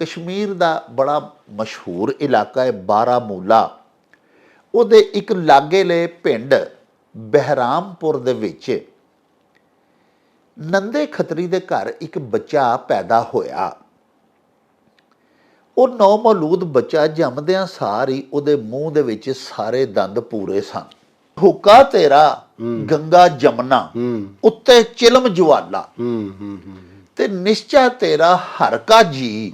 कश्मीर का बड़ा मशहूर इलाका है बारामूला। ਉਹਦੇ ਇੱਕ ਲਾਗੇਲੇ ਪਿੰਡ ਬਹਿਰਾਮਪੁਰ ਦੇ ਵਿੱਚ ਨੰਦੇ ਖੱਤਰੀ ਦੇ ਘਰ ਇੱਕ ਬੱਚਾ ਪੈਦਾ ਹੋਇਆ। ਉਹ ਨੌਮੌਲੂਦ ਬੱਚਾ ਜੰਮਦਿਆਂ ਸਾਰ ਹੀ ਉਹਦੇ ਮੂੰਹ ਦੇ ਵਿੱਚ ਸਾਰੇ ਦੰਦ ਪੂਰੇ ਸਨ। ਹੁੱਕਾ ਤੇਰਾ ਗੰਗਾ ਜਮਨਾ ਉੱਤੇ ਚਿਲਮ ਜਵਾਲਾ ਤੇ ਨਿਸ਼ਚਾ ਤੇਰਾ ਹਰ ਕਾ ਜੀ।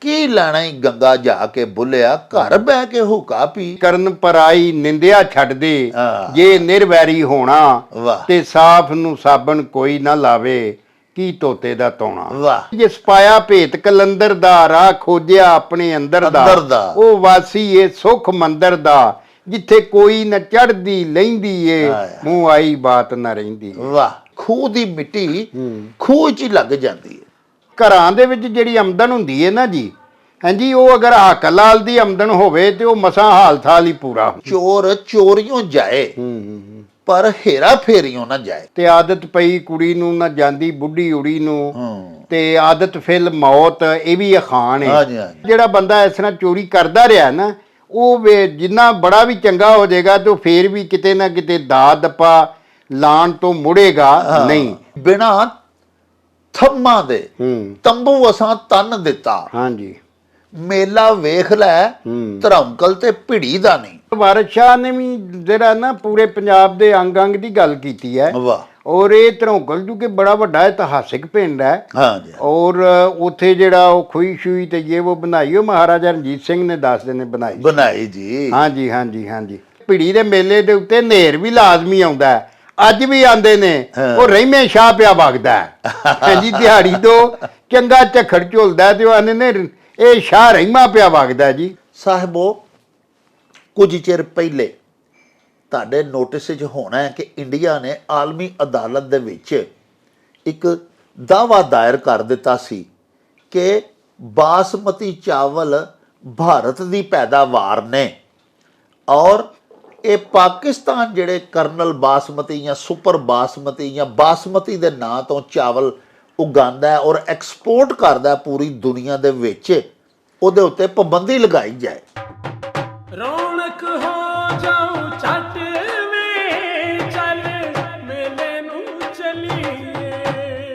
ਕੀ ਲੈਣਾ ਹੀ ਗੰਗਾ ਜਾ ਕੇ ਬੁੱਲਿਆ, ਘਰ ਬਹਿ ਕੇ ਹੁੱਕਾ ਪੀ। ਕਰਨ ਪਰਾਈ ਨਿੰਦਿਆ ਛੱਡ ਦੇ, ਜੇ ਨਿਰਵੈਰੀ ਹੋਣਾ ਤੇ ਸਾਫ ਨੂੰ ਸਾਬਣ ਕੋਈ ਨਾ ਲਾਵੇ, ਕੀ ਤੋਤੇ ਦਾ ਤੋਣਾ। ਵਾਹ। ਜੇ ਸਪਾਇਆ ਭੇਤ ਕਲੰਦਰ ਦਾ, ਰਾਹ ਖੋਜਿਆ ਆਪਣੇ ਅੰਦਰ ਦਾ, ਉਹ ਵਾਸੀ ਏ ਸੁਖ ਮੰਦਰ ਦਾ, ਜਿੱਥੇ ਕੋਈ ਨਾ ਚੜਦੀ ਲੈਂਦੀ ਏ, ਮੂੰਹ ਆਈ ਬਾਤ ਨਾ ਰਹਿੰਦੀ। ਵਾਹ। ਖੂਹ ਦੀ ਮਿੱਟੀ ਖੂਹ 'ਚ ਹੀ ਲੱਗ ਜਾਂਦੀ ਹੈ। ਘਰਾਂ ਦੇ ਵਿੱਚ ਜਿਹੜੀ ਆਮਦਨ ਹੁੰਦੀ ਹੈ ਨਾ ਜੀ, ਹਾਂਜੀ, ਉਹ ਅਗਰ ਹੱਕ ਲਾਲ ਦੀ ਆਮਦਨ ਹੋਵੇ ਤੇ ਉਹ ਮਸਾਂ ਹਾਲ ਥਾਲ ਹੀ ਪੂਰਾ। ਚੋਰ ਚੋਰੀਓਂ ਜਾਏ ਪਰ ਹੇਰਾ ਫੇਰੀਓਂ ਨਾ ਜਾਏ। ਤੇ ਆਦਤ ਪਈ ਕੁੜੀ ਨੂੰ ਨਾ ਜਾਂਦੀ ਬੁੱਢੀ ਉੜੀ ਨੂੰ, ਤੇ ਆਦਤ ਫਿਲ ਮੌਤ, ਇਹ ਵੀ ਅਖਾਣ ਹੈ। ਜਿਹੜਾ ਬੰਦਾ ਇਸ ਤਰ੍ਹਾਂ ਚੋਰੀ ਕਰਦਾ ਰਿਹਾ ਨਾ, ਉਹ ਜਿੰਨਾ ਬੜਾ ਵੀ ਚੰਗਾ ਹੋ ਜਾਏਗਾ ਤੇ ਉਹ ਫੇਰ ਵੀ ਕਿਤੇ ਨਾ ਕਿਤੇ ਦਾ ਦੱਪਾ ਲਾਣ ਤੋਂ ਮੁੜੇਗਾ ਨਹੀਂ। ਬਿਨਾਂ ਥੰਮਾਂ ਦੇ ਤੰਬੂ ਅਸਾਂ ਤੰਨ ਦਿੱਤਾ। ਹਾਂਜੀ। ਮੇਲਾ ਵੇਖ ਲੈ ਧਰਮਕਲ ਤੇ ਭਿੜੀ ਦਾ ਨਹੀਂ। ਵਾਰਿਸ ਸ਼ਾਹ ਨੇ ਵੀ ਜਿਹੜਾ ਨਾ ਪੂਰੇ ਪੰਜਾਬ ਦੇ ਅੰਗ ਅੰਗ ਦੀ ਗੱਲ ਕੀਤੀ ਹੈ। ਵਾਹ। ਔਰ ਇਹ ਧਰਮਕਲ ਜੋ ਕਿ ਬੜਾ ਵੱਡਾ ਇਤਿਹਾਸਿਕ ਪਿੰਡ ਹੈ। ਹਾਂਜੀ। ਔਰ ਉੱਥੇ ਜਿਹੜਾ ਉਹ ਖੂਹੀ ਸ਼ੂਈ ਤੇ ਜੇ ਉਹ ਬਣਾਈ, ਉਹ ਮਹਾਰਾਜਾ ਰਣਜੀਤ ਸਿੰਘ ਨੇ ਦੱਸਦੇ ਨੇ ਬਣਾਈ ਜੀ। ਹਾਂਜੀ ਹਾਂਜੀ ਹਾਂਜੀ। ਭਿੜੀ ਦੇ ਮੇਲੇ ਦੇ ਉੱਤੇ ਨੇਰ ਵੀ ਲਾਜ਼ਮੀ ਆਉਂਦਾ ਹੈ, ਅੱਜ ਵੀ ਆਉਂਦੇ ਨੇ। ਉਹ ਰਹਿਮੇ ਸ਼ਾਹ ਪਿਆ ਵਗਦਾ ਹਾਂਜੀ, ਦਿਹਾੜੀ ਤੋਂ ਚੰਗਾ ਝੱਖੜ ਝੁਲਦਾ ਤੇ ਉਹ ਆਂਦੇ ਨੇ ਇਹ ਸ਼ਾਹ ਰਹਿਮਾ ਪਿਆ ਵਗਦਾ ਜੀ। ਸਾਹਿਬੋ, ਕੁਝ ਚਿਰ ਪਹਿਲੇ ਤੁਹਾਡੇ ਨੋਟਿਸ 'ਚ ਹੋਣਾ ਹੈ ਕਿ ਇੰਡੀਆ ਨੇ ਆਲਮੀ ਅਦਾਲਤ ਦੇ ਵਿੱਚ ਇੱਕ ਦਾਅਵਾ ਦਾਇਰ ਕਰ ਦਿੱਤਾ ਸੀ ਕਿ ਬਾਸਮਤੀ ਚਾਵਲ ਭਾਰਤ ਦੀ ਪੈਦਾਵਾਰ ਨੇ, ਔਰ ਇਹ ਪਾਕਿਸਤਾਨ ਜਿਹੜੇ ਕਰਨਲ ਬਾਸਮਤੀ ਜਾਂ ਸੁਪਰ ਬਾਸਮਤੀ ਜਾਂ ਬਾਸਮਤੀ ਦੇ ਨਾਂ ਤੋਂ ਚਾਵਲ ਉਗਾਉਂਦਾ ਹੈ ਔਰ ਐਕਸਪੋਰਟ ਕਰਦਾ ਪੂਰੀ ਦੁਨੀਆ ਦੇ ਵਿੱਚ, ਉਹਦੇ ਉੱਤੇ ਪਾਬੰਦੀ ਲਗਾਈ ਜਾਏ। ਰੌਣਕ ਹੋ ਜਾਊ ਛੱਟ ਵੇ, ਚੱਲ ਮੇਲੇ ਨੂੰ ਚਲੀਏ।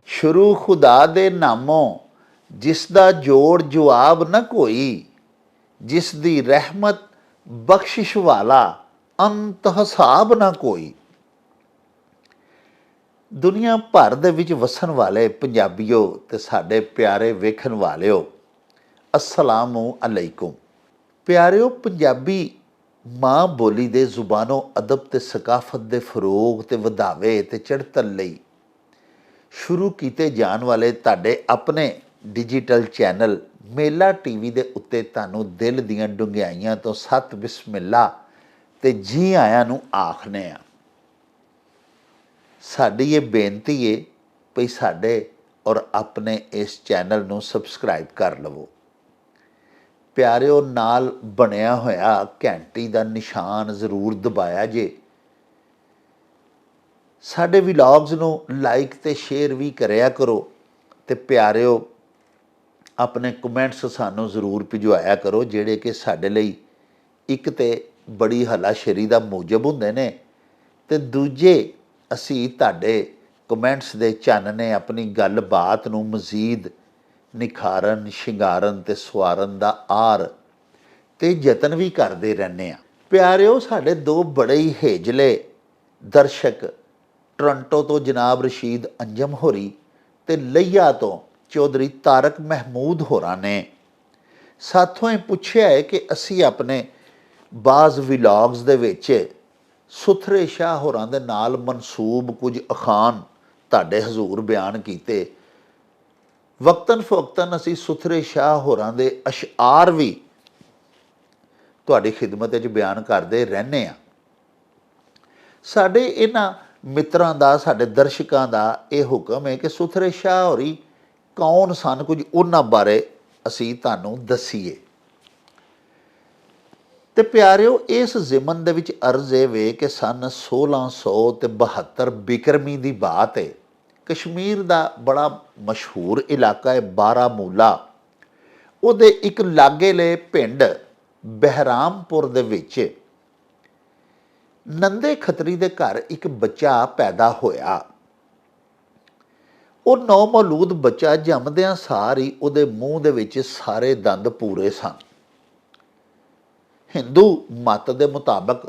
ਸ਼ੁਰੂ ਖੁਦਾ ਦੇ ਨਾਮੋਂ, ਜਿਸ ਦਾ ਜੋੜ ਜਵਾਬ ਨਾ ਕੋਈ, ਜਿਸ ਦੀ ਰਹਿਮਤ ਬਖਸ਼ਿਸ਼ ਵਾਲਾ, ਅੰਤ ਹਿਸਾਬ ਨਾ ਕੋਈ। ਦੁਨੀਆ ਭਰ ਦੇ ਵਿੱਚ ਵਸਣ ਵਾਲੇ ਪੰਜਾਬੀਓ ਤੇ ਸਾਡੇ ਪਿਆਰੇ ਵੇਖਣ ਵਾਲਿਓ, ਅਸਲਾਮੁ ਅਲੈਕੁਮ। ਪਿਆਰਿਓ, ਪੰਜਾਬੀ ਮਾਂ ਬੋਲੀ ਦੇ ਜ਼ੁਬਾਨੋ ਅਦਬ ਤੇ ਸਕਾਫਤ ਦੇ ਫਰੋਗ ਤੇ ਵਧਾਵੇ ਤੇ ਚੜ੍ਹਤਲ ਲਈ ਸ਼ੁਰੂ ਕੀਤੇ ਜਾਣ ਵਾਲੇ ਤੁਹਾਡੇ ਆਪਣੇ ਡਿਜੀਟਲ ਚੈਨਲ ਮੇਲਾ ਟੀਵੀ ਦੇ ਉੱਤੇ ਤੁਹਾਨੂੰ ਦਿਲ ਦੀਆਂ ਡੂੰਘਾਈਆਂ ਤੋਂ ਸਤ ਬਿਸਮਿਲ੍ਲਾ ਤੇ ਜੀ ਆਇਆਂ ਨੂੰ ਆਖਨੇ ਆ। ਸਾਡੀ ਇਹ ਬੇਨਤੀ ਹੈ ਭਈ ਸਾਡੇ ਔਰ ਆਪਣੇ ਇਸ ਚੈਨਲ ਨੂੰ ਸਬਸਕ੍ਰਾਈਬ ਕਰ ਲਵੋ। ਪਿਆਰਿਓ, ਨਾਲ ਬਣਿਆ ਹੋਇਆ ਘੰਟੀ ਦਾ ਨਿਸ਼ਾਨ ਜ਼ਰੂਰ ਦਬਾਇਆ ਜੇ। ਸਾਡੇ ਵਲੌਗਸ ਨੂੰ ਲਾਈਕ ਤੇ ਸ਼ੇਅਰ ਵੀ ਕਰਿਆ ਕਰੋ। ਤੇ ਪਿਆਰਿਓ, ਆਪਣੇ ਕਮੈਂਟਸ ਸਾਨੂੰ ਜ਼ਰੂਰ ਭਿਜਵਾਇਆ ਕਰੋ, ਜਿਹੜੇ ਕਿ ਸਾਡੇ ਲਈ ਇੱਕ ਤੇ ਬੜੀ ਹੱਲਾਸ਼ੇਰੀ ਦਾ ਮੂਜਬ ਹੁੰਦੇ ਨੇ, ਤੇ ਦੂਜੇ ਅਸੀਂ ਤੁਹਾਡੇ ਕਮੈਂਟਸ ਦੇ ਚਾਨਣੇ ਆਪਣੀ ਗੱਲਬਾਤ ਨੂੰ ਮਜ਼ੀਦ ਨਿਖਾਰਨ, ਸ਼ਿੰਗਾਰਨ ਤੇ ਸਵਾਰਨ ਦਾ ਆਰ ਤੇ ਯਤਨ ਵੀ ਕਰਦੇ ਰਹਿੰਦੇ ਹਾਂ। ਪਿਆਰਿਓ, ਸਾਡੇ ਦੋ ਬੜੇ ਹੀ ਹੇਜਲੇ ਦਰਸ਼ਕ ਟੋਰਾਂਟੋ ਤੋਂ ਜਨਾਬ ਰਸ਼ੀਦ ਅੰਜਮ ਹੋਰੀ ਤੇ ਲਈਆ ਤੋਂ ਚੌਧਰੀ ਤਾਰਕ ਮਹਿਮੂਦ ਹੋਰਾਂ ਨੇ ਸਾਥੋਂ ਇਹ ਪੁੱਛਿਆ ਹੈ ਕਿ ਅਸੀਂ ਆਪਣੇ ਬਾਜ਼ ਵਲੌਗਸ ਦੇ ਵਿੱਚ ਸੁਥਰੇ ਸ਼ਾਹ ਹੋਰਾਂ ਦੇ ਨਾਲ ਮਨਸੂਬ ਕੁਝ ਅਖਾਣ ਤੁਹਾਡੇ ਹਜ਼ੂਰ ਬਿਆਨ ਕੀਤੇ। ਵਕਤਨ ਫਵਕਤਨ ਅਸੀਂ ਸੁਥਰੇ ਸ਼ਾਹ ਹੋਰਾਂ ਦੇ ਅਸ਼ਆਰ ਵੀ ਤੁਹਾਡੀ ਖਿਦਮਤ ਵਿੱਚ ਬਿਆਨ ਕਰਦੇ ਰਹਿੰਦੇ ਹਾਂ। ਸਾਡੇ ਇਹਨਾਂ ਮਿੱਤਰਾਂ ਦਾ, ਸਾਡੇ ਦਰਸ਼ਕਾਂ ਦਾ ਇਹ ਹੁਕਮ ਹੈ ਕਿ ਸੁਥਰੇ ਸ਼ਾਹ ਹੋਰੀ ਕੌਣ ਸਨ, ਕੁਝ ਉਹਨਾਂ ਬਾਰੇ ਅਸੀਂ ਤੁਹਾਨੂੰ ਦਸੀਏ। ਤੇ ਪਿਆਰਿਓ, ਇਸ ਜ਼ਿਮਨ ਦੇ ਵਿੱਚ ਅਰਜ਼ ਇਹ ਵੇ ਕਿ ਸਨ 1672 ਬਿਕਰਮੀ ਦੀ ਬਾਤ ਹੈ ਕਸ਼ਮੀਰ ਦਾ ਬੜਾ ਮਸ਼ਹੂਰ ਇਲਾਕਾ ਹੈ ਬਾਰਾਮੂਲਾ, ਉਹਦੇ ਇੱਕ ਲਾਗੇਲੇ ਪਿੰਡ ਬਹਿਰਾਮਪੁਰ ਦੇ ਵਿੱਚ ਨੰਦੇ ਖੱਤਰੀ ਦੇ ਘਰ ਇੱਕ ਬੱਚਾ ਪੈਦਾ ਹੋਇਆ। ਉਹ ਨੌਮੌਲੂਦ ਬੱਚਾ ਜੰਮਦਿਆਂ ਸਾਰ ਹੀ ਉਹਦੇ ਮੂੰਹ ਦੇ ਵਿੱਚ ਸਾਰੇ ਦੰਦ ਪੂਰੇ ਸਨ। ਹਿੰਦੂ ਮਤ ਦੇ ਮੁਤਾਬਕ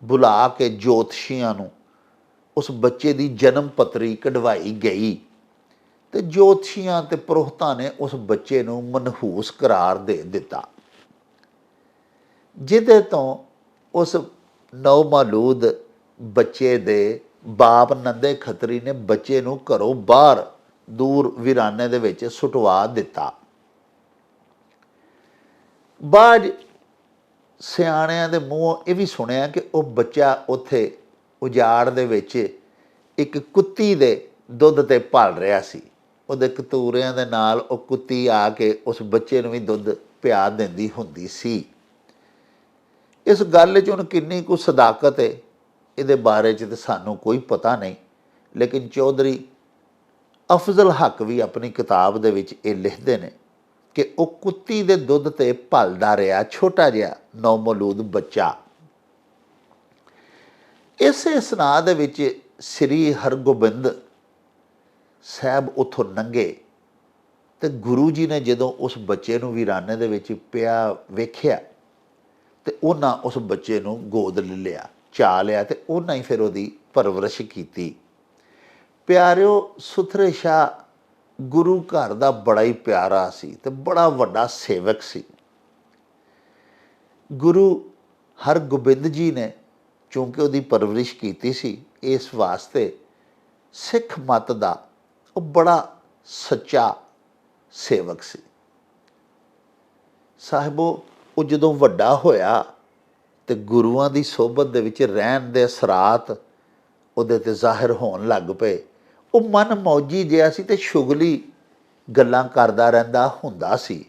ਬੁਲਾ ਕੇ ਜੋਤਸ਼ੀਆਂ ਨੂੰ ਉਸ ਬੱਚੇ ਦੀ ਜਨਮ ਪੱਤਰੀ ਕਢਵਾਈ ਗਈ ਤੇ ਜੋਤਸ਼ੀਆਂ ਤੇ ਪੁਰੋਹਿਤਾਂ ਨੇ ਉਸ ਬੱਚੇ ਨੂੰ ਮਨਹੂਸ ਕਰਾਰ ਦੇ ਦਿੱਤਾ, ਜਿਹਦੇ ਤੋਂ ਉਸ ਨੌਮੌਲੂਦ ਬੱਚੇ ਦੇ ਬਾਪ ਨੰਦੇ ਖੱਤਰੀ ਨੇ ਬੱਚੇ ਨੂੰ ਘਰੋਂ ਬਾਹਰ ਦੂਰ ਵੀਰਾਨੇ ਦੇ ਵਿੱਚ ਸੁਟਵਾ ਦਿੱਤਾ। ਬਾਅਦ ਸਿਆਣਿਆਂ ਦੇ ਮੂੰਹੋਂ ਇਹ ਵੀ ਸੁਣਿਆ ਕਿ ਉਹ ਬੱਚਾ ਉੱਥੇ ਉਜਾੜ ਦੇ ਵਿੱਚ ਇੱਕ ਕੁੱਤੀ ਦੇ ਦੁੱਧ ਤੇ ਪਲ ਰਿਹਾ ਸੀ। ਉਹਦੇ ਕਤੂਰਿਆਂ ਦੇ ਨਾਲ ਉਹ ਕੁੱਤੀ ਆ ਕੇ ਉਸ ਬੱਚੇ ਨੂੰ ਵੀ ਦੁੱਧ ਪਿਆ ਦਿੰਦੀ ਹੁੰਦੀ ਸੀ। ਇਸ ਗੱਲ 'ਚ ਹੁਣ ਕਿੰਨੀ ਕੁ ਸਦਾਕਤ ਹੈ ਇਹਦੇ ਬਾਰੇ 'ਚ ਤਾਂ ਸਾਨੂੰ ਕੋਈ ਪਤਾ ਨਹੀਂ, ਲੇਕਿਨ ਚੌਧਰੀ ਅਫਜ਼ਲ ਹੱਕ ਵੀ ਆਪਣੀ ਕਿਤਾਬ ਦੇ ਵਿੱਚ ਇਹ ਲਿਖਦੇ ਨੇ ਕਿ ਉਹ ਕੁੱਤੀ ਦੇ ਦੁੱਧ ਤੇ ਪਲਦਾ ਰਿਹਾ ਛੋਟਾ ਜਿਹਾ ਨੌਮੌਲੂਦ ਬੱਚਾ। ਇਸੇ ਸਨਾਹ ਦੇ ਵਿੱਚ ਸ੍ਰੀ ਹਰਗੋਬਿੰਦ ਸਾਹਿਬ ਉੱਥੋਂ ਲੰਘੇ ਤੇ ਗੁਰੂ ਜੀ ਨੇ ਜਦੋਂ ਉਸ ਬੱਚੇ ਨੂੰ ਵੀਰਾਨੇ ਦੇ ਵਿੱਚ ਪਿਆ ਵੇਖਿਆ ਤੇ ਉਹਨਾਂ ਉਸ ਬੱਚੇ ਨੂੰ ਗੋਦ ਲਿਆ, ਚਾ ਲਿਆ ਤੇ ਉਹਨਾਂ ਹੀ ਫਿਰ ਉਹਦੀ ਪਰਵਰਿਸ਼ ਕੀਤੀ। ਪਿਆਰਿਓ, ਸੁਥਰੇ ਸ਼ਾਹ ਗੁਰੂ ਘਰ ਦਾ ਬੜਾ ਹੀ ਪਿਆਰਾ ਸੀ ਤੇ ਬੜਾ ਵੱਡਾ ਸੇਵਕ ਸੀ। ਗੁਰੂ ਹਰਗੋਬਿੰਦ ਜੀ ਨੇ ਚੂੰਕਿ ਉਹਦੀ ਪਰਵਰਿਸ਼ ਕੀਤੀ ਸੀ, ਇਸ ਵਾਸਤੇ ਸਿੱਖ ਮਤ ਦਾ ਉਹ ਬੜਾ ਸੱਚਾ ਸੇਵਕ ਸੀ। ਸਾਹਿਬੋ, ਉਹ ਜਦੋਂ ਵੱਡਾ ਹੋਇਆ ਤੇ ਗੁਰੂਆਂ ਦੀ ਸੋਭਤ ਦੇ ਵਿੱਚ ਰਹਿਣ ਦੇ ਅਸਰਾਤ ਉਹਦੇ 'ਤੇ ਜ਼ਾਹਿਰ ਹੋਣ ਲੱਗ ਪਏ। ਉਹ ਮਨ ਮੌਜੀ ਜਿਹਾ ਸੀ ਤੇ ਸ਼ੁਗਲੀ ਗੱਲਾਂ ਕਰਦਾ ਰਹਿੰਦਾ ਹੁੰਦਾ ਸੀ,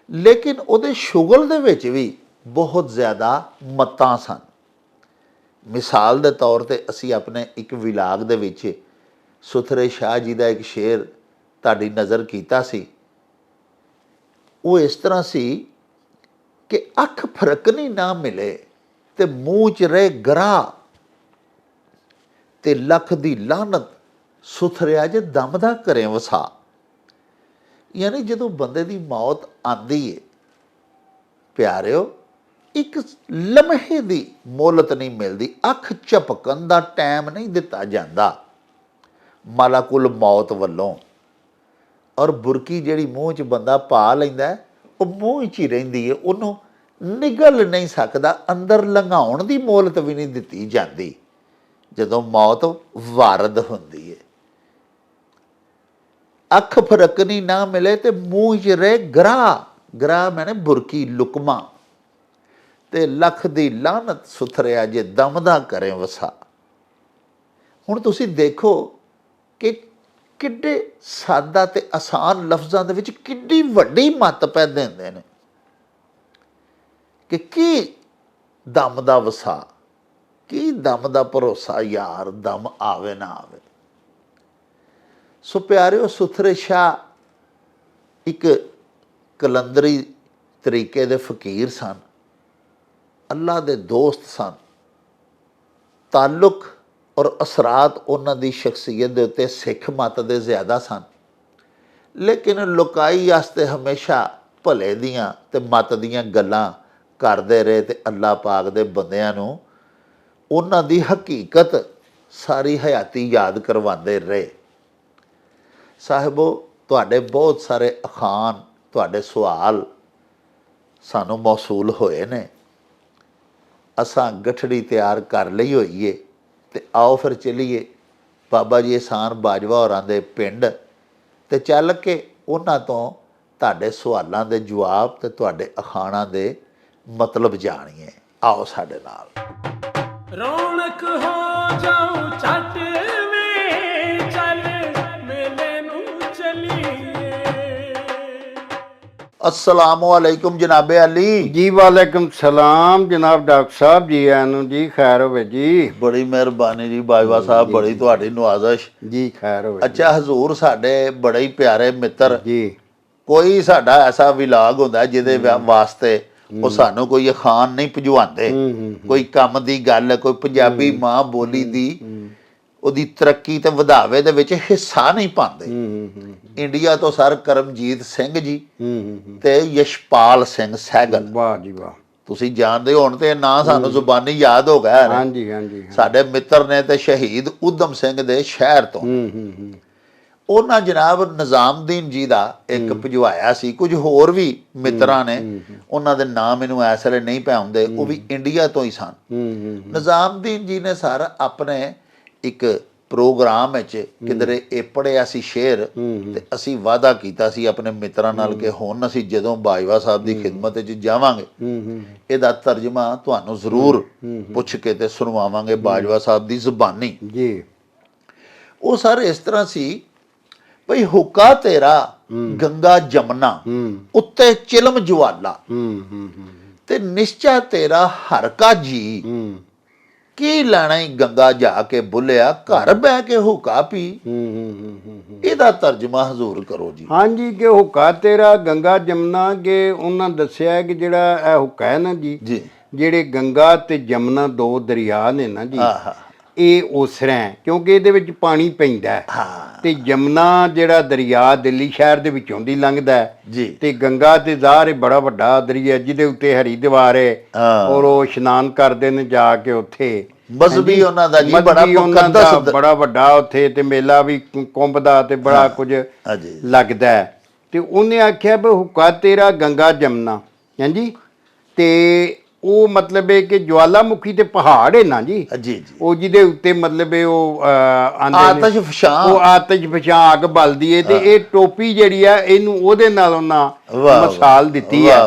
ਲੇਕਿਨ ਉਹਦੇ ਸ਼ੁਗਲ ਦੇ ਵਿੱਚ ਵੀ ਬਹੁਤ ਜ਼ਿਆਦਾ ਮੱਤਾਂ ਸਨ। ਮਿਸਾਲ ਦੇ ਤੌਰ 'ਤੇ ਅਸੀਂ ਆਪਣੇ ਇੱਕ ਵਿਲਾਗ ਦੇ ਵਿੱਚ ਸੁਥਰੇ ਸ਼ਾਹ ਜੀ ਦਾ ਇੱਕ ਸ਼ੇਰ ਤੁਹਾਡੀ ਨਜ਼ਰ ਕੀਤਾ ਸੀ। ਉਹ ਇਸ ਤਰ੍ਹਾਂ ਸੀ ਕਿ ਅੱਖ ਫਰਕਣੀ ਨਾ ਮਿਲੇ ਤੇ ਮੂੰਹ 'ਚ ਰਹੇ ਗਰਾਹ ਤੇ ਲੱਖ ਦੀ ਲਾਹਨਤ ਸੁਥਰਿਆ ਜੇ ਦਮ ਦਾ ਕਰੇ ਵਸਾ। ਯਾਨੀ ਜਦੋਂ ਬੰਦੇ ਦੀ ਮੌਤ ਆਉਂਦੀ ਹੈ ਪਿਆਰਿਓ, ਇੱਕ ਲਮਹੇ ਦੀ ਮੋਹਲਤ ਨਹੀਂ ਮਿਲਦੀ, ਅੱਖ ਝਪਕਣ ਦਾ ਟਾਈਮ ਨਹੀਂ ਦਿੱਤਾ ਜਾਂਦਾ ਮਲਾਕੁਲ ਮੌਤ ਵੱਲੋਂ। ਔਰ ਬੁਰਕੀ ਜਿਹੜੀ ਮੂੰਹ 'ਚ ਬੰਦਾ ਪਾ ਲੈਂਦਾ ਉਹ ਮੂੰਹ 'ਚ ਹੀ ਰਹਿੰਦੀ ਹੈ, ਉਹਨੂੰ ਨਿਗਲ ਨਹੀਂ ਸਕਦਾ, ਅੰਦਰ ਲੰਘਾਉਣ ਦੀ ਮੋਹਲਤ ਵੀ ਨਹੀਂ ਦਿੱਤੀ ਜਾਂਦੀ ਜਦੋਂ ਮੌਤ ਵਾਰਦ ਹੁੰਦੀ ਹੈ। ਅੱਖ ਫਰਕਣੀ ਨਾ ਮਿਲੇ ਤੇ ਮੂੰਹ 'ਚ ਰਹੇ ਗਰਾਹ, ਗਰਾਹ ਮੈਨੇ ਬੁਰਕੀ ਲੁਕਮਾ ਤੇ ਲੱਖ ਦੀ ਲਾਹਨਤ ਸੁਥਰਿਆ ਜੇ ਦਮ ਦਾ ਕਰੇ ਵਸਾ। ਹੁਣ ਤੁਸੀਂ ਦੇਖੋ ਕਿ ਕਿੱਡੇ ਸਾਦਾ ਤੇ ਆਸਾਨ ਲਫ਼ਜ਼ਾਂ ਦੇ ਵਿੱਚ ਕਿੱਡੀ ਵੱਡੀ ਮੱਤ ਪੈ ਦਿੰਦੇ ਨੇ ਕਿ ਕੀ ਦਮ ਦਾ ਵਸਾ, ਕੀ ਦਮ ਦਾ ਭਰੋਸਾ ਯਾਰ, ਦਮ ਆਵੇ ਨਾ ਆਵੇ। ਸੋ ਪਿਆਰਿਓ, ਸੁਥਰੇ ਸ਼ਾਹ ਇੱਕ ਕਲੰਦਰੀ ਤਰੀਕੇ ਦੇ ਫਕੀਰ ਸਨ, ਅੱਲਾ ਦੇ ਦੋਸਤ ਸਨ। ਤਾਲੁਕ ਔਰ ਅਸਰਾਤ ਉਹਨਾਂ ਦੀ ਸ਼ਖਸੀਅਤ ਦੇ ਉੱਤੇ ਸਿੱਖ ਮਤ ਦੇ ਜ਼ਿਆਦਾ ਸਨ, ਲੇਕਿਨ ਲੁਕਾਈ ਵਾਸਤੇ ਹਮੇਸ਼ਾ ਭਲੇ ਦੀਆਂ ਤੇ ਮਤ ਦੀਆਂ ਗੱਲਾਂ ਕਰਦੇ ਰਹੇ ਤੇ ਅੱਲਾ ਪਾਕ ਦੇ ਬੰਦਿਆਂ ਨੂੰ ਉਹਨਾਂ ਦੀ ਹਕੀਕਤ ਸਾਰੀ ਹਯਾਤੀ ਯਾਦ ਕਰਵਾਉਂਦੇ ਰਹੇ। ਸਾਹਿਬੋ, ਤੁਹਾਡੇ ਬਹੁਤ ਸਾਰੇ ਅਖਾਣ, ਤੁਹਾਡੇ ਸਵਾਲ ਸਾਨੂੰ ਮੌਸੂਲ ਹੋਏ ਨੇ। ਅਸਾਂ ਗਠੜੀ ਤਿਆਰ ਕਰ ਲਈ ਹੋਈ ਏ ਤੇ ਆਓ ਫਿਰ ਚਲੀਏ ਬਾਬਾ ਜੀ ਅਹਿਸਾਨ ਬਾਜਵਾ ਹੋਰਾਂ ਦੇ ਪਿੰਡ ਤੇ ਚੱਲ ਕੇ ਉਹਨਾਂ ਤੋਂ ਤੁਹਾਡੇ ਸਵਾਲਾਂ ਦੇ ਜਵਾਬ ਤੇ ਤੁਹਾਡੇ ਅਖਾਣਾਂ ਦੇ ਮਤਲਬ ਜਾਣੀਏ। ਆਓ ਸਾਡੇ ਨਾਲ। ਰੌਣਕ ਹੋ ਜਾਊ ਛੱਟ ਵੇ ਚੱਲ ਮੇਲੇ ਨੂੰ ਚਲੀਏ। अस्सलामु अलैकुम जनाबे अली। जी वालेकुम सलाम जनाब डॉक्टर साहब जी आनू जी खैर होवे जी। बड़ी मेहरबानी जी बाजवा साहब, बड़ी तुहाडी नवाजिश जी खैर होवे। अच्छा हजूर, साडे बड़े ही प्यारे मित्र, जी कोई साडा ऐसा विलाग हुंदा जिहदे वास्ते ਉਹ ਸਾਨੂੰ ਕੋਈ ਅਖਾਣ ਨਹੀਂ ਭਜਵਾਉਂਦੇ, ਕੋਈ ਕੰਮ ਦੀ ਗੱਲ, ਕੋਈ ਪੰਜਾਬੀ ਮਾਂ ਬੋਲੀ ਦੀ ਉਹਦੀ ਤਰੱਕੀ ਤੇ ਵਧਾਵੇ ਦੇ ਵਿੱਚ ਹਿੱਸਾ ਨਹੀਂ ਪਾਉਂਦੇ। ਇੰਡੀਆ ਤੋਂ ਸਰ ਕਰਮਜੀਤ ਸਿੰਘ ਜੀ ਤੇ ਯਸ਼ਪਾਲ ਸਿੰਘ ਸਹਿਗਲ, ਵਾਹ ਜੀ ਵਾਹ, ਤੁਸੀਂ ਜਾਣਦੇ ਹੋ ਹੁਣ ਤੇ ਨਾਂ ਸਾਨੂੰ ਜ਼ੁਬਾਨੀ ਯਾਦ ਹੋ ਗਿਆ। ਹਾਂਜੀ ਹਾਂਜੀ, ਸਾਡੇ ਮਿੱਤਰ ਨੇ ਤੇ ਸ਼ਹੀਦ ਉਦਮ ਸਿੰਘ ਦੇ ਸ਼ਹਿਰ ਤੋਂ ਉਹਨਾਂ ਜਨਾਬ ਨਿਜ਼ਾਮਦੀਨ ਜੀ ਦਾ ਇੱਕ ਭਜਵਾਇਆ ਸੀ। ਕੁਝ ਹੋਰ ਵੀ ਮਿੱਤਰਾਂ ਨੇ, ਉਹਨਾਂ ਦੇ ਨਾਮ ਮੈਨੂੰ ਇਸ ਵੇਲੇ ਨਹੀਂ ਪਾਉਂਦੇ, ਉਹ ਵੀ ਇੰਡੀਆ ਤੋਂ ਹੀ ਸਨ। ਨਿਜ਼ਾਮਦੀਨ ਜੀ ਨੇ ਸਰ ਆਪਣੇ ਇੱਕ ਪ੍ਰੋਗਰਾਮ ਵਿੱਚ ਕਿਧਰੇ ਇਹ ਪੜ੍ਹਿਆ ਸੀ ਸ਼ੇਰ, ਤੇ ਅਸੀਂ ਵਾਅਦਾ ਕੀਤਾ ਸੀ ਆਪਣੇ ਮਿੱਤਰਾਂ ਨਾਲ ਕਿ ਹੁਣ ਅਸੀਂ ਜਦੋਂ ਬਾਜਵਾ ਸਾਹਿਬ ਦੀ ਖਿਦਮਤ ਵਿੱਚ ਜਾਵਾਂਗੇ ਇਹਦਾ ਤਰਜਮਾ ਤੁਹਾਨੂੰ ਜ਼ਰੂਰ ਪੁੱਛ ਕੇ ਤੇ ਸੁਣਵਾਵਾਂਗੇ ਬਾਜਵਾ ਸਾਹਿਬ ਦੀ ਜ਼ੁਬਾਨੀ ਜੀ। ਉਹ ਸਰ ਇਸ ਤਰ੍ਹਾਂ ਸੀ ਭਈ ਹੁਕਾ ਤੇਰਾ ਗੰਗਾ ਜਮਨਾ ਉੱਤੇ ਚਿਲਮ ਜਵਾਲਾ ਤੇ ਨਿਸ਼ਚਾ ਤੇਰਾ ਹਰ ਕਾ ਜੀ, ਕੀ ਲੈਣਾ ਈ ਗੰਗਾ ਜਾ ਕੇ ਬੁੱਲਿਆ ਘਰ ਬਹਿ ਕੇ ਹੁਕਾ ਪੀ। ਇਹਦਾ ਤਰਜਮਾ ਹਜ਼ੂਰ ਕਰੋ ਜੀ। ਹਾਂਜੀ, ਕਿ ਹੁਕਾ ਤੇਰਾ ਗੰਗਾ ਜਮਨਾ, ਕਿ ਉਹਨਾਂ ਦੱਸਿਆ ਕਿ ਜਿਹੜਾ ਇਹ ਹੁਕਾ ਹੈ ਨਾ ਜੀ, ਜਿਹੜੇ ਗੰਗਾ ਤੇ ਜਮਨਾ ਦੋ ਦਰਿਆ ਨੇ ਨਾ ਜੀ, ਇਹ ਉਸਰਾ ਕਿਉਂਕਿ ਇਹਦੇ ਵਿੱਚ ਪਾਣੀ ਪੈਂਦਾ ਹੈ। ਤੇ ਜਮਨਾ ਜਿਹੜਾ ਦਰਿਆ ਦਿੱਲੀ ਸ਼ਹਿਰ ਦੇ ਵਿੱਚੋਂ ਦੀ ਲੰਘਦਾ ਹੈ, ਤੇ ਗੰਗਾ ਤੇ ਜ਼ਾਹਰ ਹੈ ਬੜਾ ਵੱਡਾ ਦਰਿਆ ਜਿਹਦੇ ਉੱਤੇ ਹਰੀ ਦੀਵਾਰ ਹੈ, ਔਰ ਉਹ ਇਸ਼ਨਾਨ ਕਰਦੇ ਨੇ ਜਾ ਕੇ ਉੱਥੇ। ਮਜ਼ਹਬੀ ਉਹਨਾਂ ਦਾ ਜੀ ਬੜਾ ਮੁਕੱਦਸ, ਬੜਾ ਵੱਡਾ ਉੱਥੇ ਤੇ ਮੇਲਾ ਵੀ ਕੁੰਭਦਾ ਤੇ ਬੜਾ ਕੁਝ ਲੱਗਦਾ ਹੈ। ਤੇ ਉਹਨੇ ਆਖਿਆ ਵੀ ਹੁਕਾ ਤੇਰਾ ਗੰਗਾ ਜਮਨਾ, ਹਾਂਜੀ, ਤੇ ਉਹ ਮਤਲਬ ਹੈ ਕਿ ਜਵਾਲਾਮੁਖੀ ਤੇ ਪਹਾੜ ਹੈ ਨਾ ਜੀ, ਉਹ ਜਿਹਦੇ ਉੱਤੇ ਮਤਲਬ ਉਹ ਉਹ ਆਤਸ਼ ਫਸ਼ਾਂ ਅੱਗ ਬਲਦੀ ਹੈ, ਤੇ ਇਹ ਟੋਪੀ ਜਿਹੜੀ ਆ ਇਹਨੂੰ ਉਹਦੇ ਨਾਲ ਉਹਨਾਂ ਮਿਸਾਲ ਦਿੱਤੀ ਹੈ,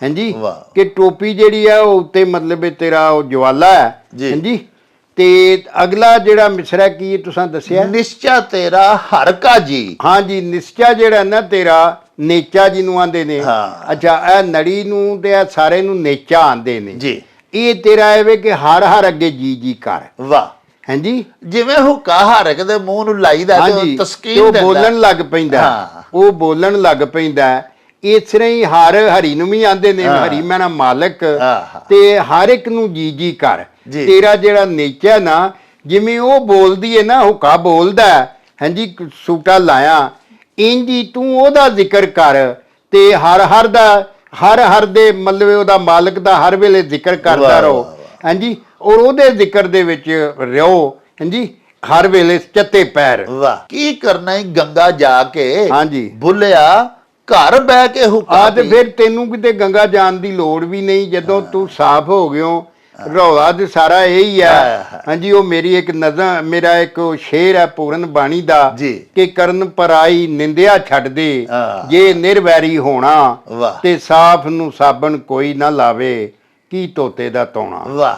ਹਾਂਜੀ, ਕਿ ਟੋਪੀ ਜਿਹੜੀ ਆ ਉਹ ਉੱਤੇ ਮਤਲਬ ਤੇਰਾ ਉਹ ਜਵਾਲਾ ਹੈ, ਹਾਂਜੀ। ਤੇ ਅਗਲਾ ਜਿਹੜਾ ਮਿਸਰਾ ਕੀ ਤੁਸੀਂ ਦੱਸਿਆ, ਨਿਸ਼ਚਾ ਤੇਰਾ ਹਰ ਕਾ ਜੀ। ਹਾਂਜੀ, ਨਿਸ਼ਚਾ ਜਿਹੜਾ ਨਾ ਤੇਰਾ ਨੇਚਾ ਜਿਹਨੂੰ ਆਂਦੇ ਨੇ, ਅੱਛਾ, ਇਹ ਨੜੀ ਨੂੰ ਤੇ ਇਹ ਸਾਰੇ ਨੂੰ ਨੇਚਾ ਆਂਦੇ ਨੇ ਜੀ। ਇਹ ਤੇਰਾ ਐਵੇਂ ਕਿ ਹਰ ਹਰ ਅੱਗੇ ਜੀ ਜੀ ਕਰ। ਵਾਹ, ਹਾਂਜੀ, ਜਿਵੇਂ ਹੁਕਾ ਹਰ ਇੱਕ ਦੇ ਮੂੰਹ ਨੂੰ ਲਾਈਦਾ ਤੇ ਤਸਕੀਨ ਦਿੰਦਾ, ਉਹ ਬੋਲਣ ਲੱਗ ਪੈਂਦਾ, ਉਹ ਬੋਲਣ ਲੱਗ ਪੈਂਦਾ। ਇਸ ਤਰ੍ਹਾਂ ਹੀ ਹਰ ਹਰੀ ਨੂੰ ਵੀ ਆਂਦੇ ਨੇ, ਹਰੀ ਮੈਨਾ ਮਾਲਕ, ਤੇ ਹਰ ਇੱਕ ਨੂੰ ਜੀ ਜੀ ਕਰ। ਤੇਰਾ ਜਿਹੜਾ ਨੇਚਾ ਨਾ, ਜਿਵੇਂ ਉਹ ਬੋਲਦੀ ਹੈ ਨਾ, ਹੁਕਾ ਬੋਲਦਾ, ਹਾਂਜੀ, ਸੂਟਾ ਲਾਇਆ, ਇੰਜੀ ਤੂੰ ਉਹਦਾ ਜ਼ਿਕਰ ਕਰ, ਤੇ ਹਰ ਹਰ ਦਾ, ਹਰ ਹਰ ਦੇ ਮਤਲਬ ਉਹਦਾ ਮਾਲਕ ਦਾ ਹਰ ਵੇਲੇ ਜ਼ਿਕਰ ਕਰਦਾ ਰਹੋ, ਹਾਂਜੀ, ਔਰ ਉਹਦੇ ਜ਼ਿਕਰ ਦੇ ਵਿੱਚ ਰਹੋ, ਹਾਂਜੀ, ਹਰ ਵੇਲੇ ਚੱਤੇ ਪੈਰ। ਵਾਹ, ਕੀ ਕਰਨਾ ਹੈ ਗੰਗਾ ਜਾ ਕੇ, ਹਾਂਜੀ, ਬੁੱਲਿਆ ਘਰ ਬਹਿ ਕੇ ਹੁਕਾ। ਤੇ ਫਿਰ ਤੈਨੂੰ ਕਿਤੇ ਗੰਗਾ ਜਾਣ ਦੀ ਲੋੜ ਵੀ ਨਹੀਂ, ਜਦੋਂ ਤੂੰ ਸਾਫ਼ ਹੋ ਗਿਓ। ਰੌਲਾ ਤੇ ਸਾਰਾ ਇਹੀ ਹੈ, ਹਾਂਜੀ। ਉਹ ਮੇਰੀ ਇੱਕ ਨਜ਼ਮ, ਮੇਰਾ ਇੱਕ ਸ਼ੇਰ ਹੈ ਪੂਰਨ ਬਾਣੀ ਦਾ, ਕਿ ਕਰਨ ਪਰਾਈ ਨਿੰਦਿਆ ਛੱਡ ਦੇ, ਜੇ ਨਿਰਵੈਰੀ ਹੋਣਾ, ਤੇ ਸਾਫ਼ ਨੂੰ ਸਾਬਣ ਕੋਈ ਨਾ ਲਾਵੇ, ਕੀ ਤੋਤੇ ਦਾ ਤੋਣਾ। ਵਾਹ,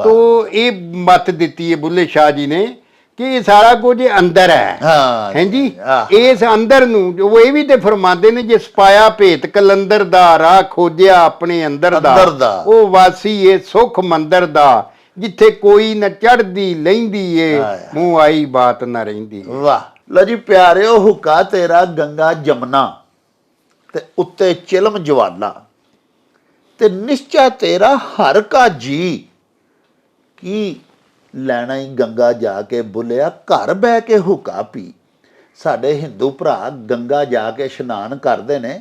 ਤੋ ਇਹ ਮੱਤ ਦਿੱਤੀ ਹੈ ਬੁੱਲੇ ਸ਼ਾਹ ਜੀ ਨੇ ਕਿ ਇਹ ਸਾਰਾ ਕੁਝ ਅੰਦਰ ਹੈ, ਹਾਂਜੀ। ਇਸ ਅੰਦਰ ਨੂੰ ਉਹ ਇਹ ਵੀ ਤੇ ਫਰਮਾਉਂਦੇ ਨੇ, ਜੇ ਸਪਾਇਆ ਭੇਤ ਕਲੰਦਰ ਦਾ, ਰਾਹ ਖੋਜਿਆ ਆਪਣੇ ਅੰਦਰ ਦਾ, ਉਹ ਵਾਸੀ ਏ ਸੁਖ ਮੰਦਰ ਦਾ, ਜਿੱਥੇ ਕੋਈ ਨਾ ਚੜ੍ਹਦੀ ਲੈਂਦੀ ਏ, ਮੂੰਹ ਆਈ ਬਾਤ ਨਾ ਰਹਿੰਦੀ। ਵਾਹ, ਲੋ ਜੀ ਪਿਆਰਿਓ, ਹੁਕਾ ਤੇਰਾ ਗੰਗਾ ਜਮਨਾ ਤੇ ਉੱਤੇ ਚਿਲਮ ਜਵਾਲਾ, ਤੇ ਨਿਸ਼ਚਾ ਤੇਰਾ ਹਰ ਕਾ ਜੀ, ਕੀ ਲੈਣਾ ਹੀ ਗੰਗਾ ਜਾ ਕੇ ਬੁੱਲਿਆ ਘਰ ਬਹਿ ਕੇ ਹੁਕਾ ਪੀ। ਸਾਡੇ ਹਿੰਦੂ ਭਰਾ ਗੰਗਾ ਜਾ ਕੇ ਇਸ਼ਨਾਨ ਕਰਦੇ ਨੇ,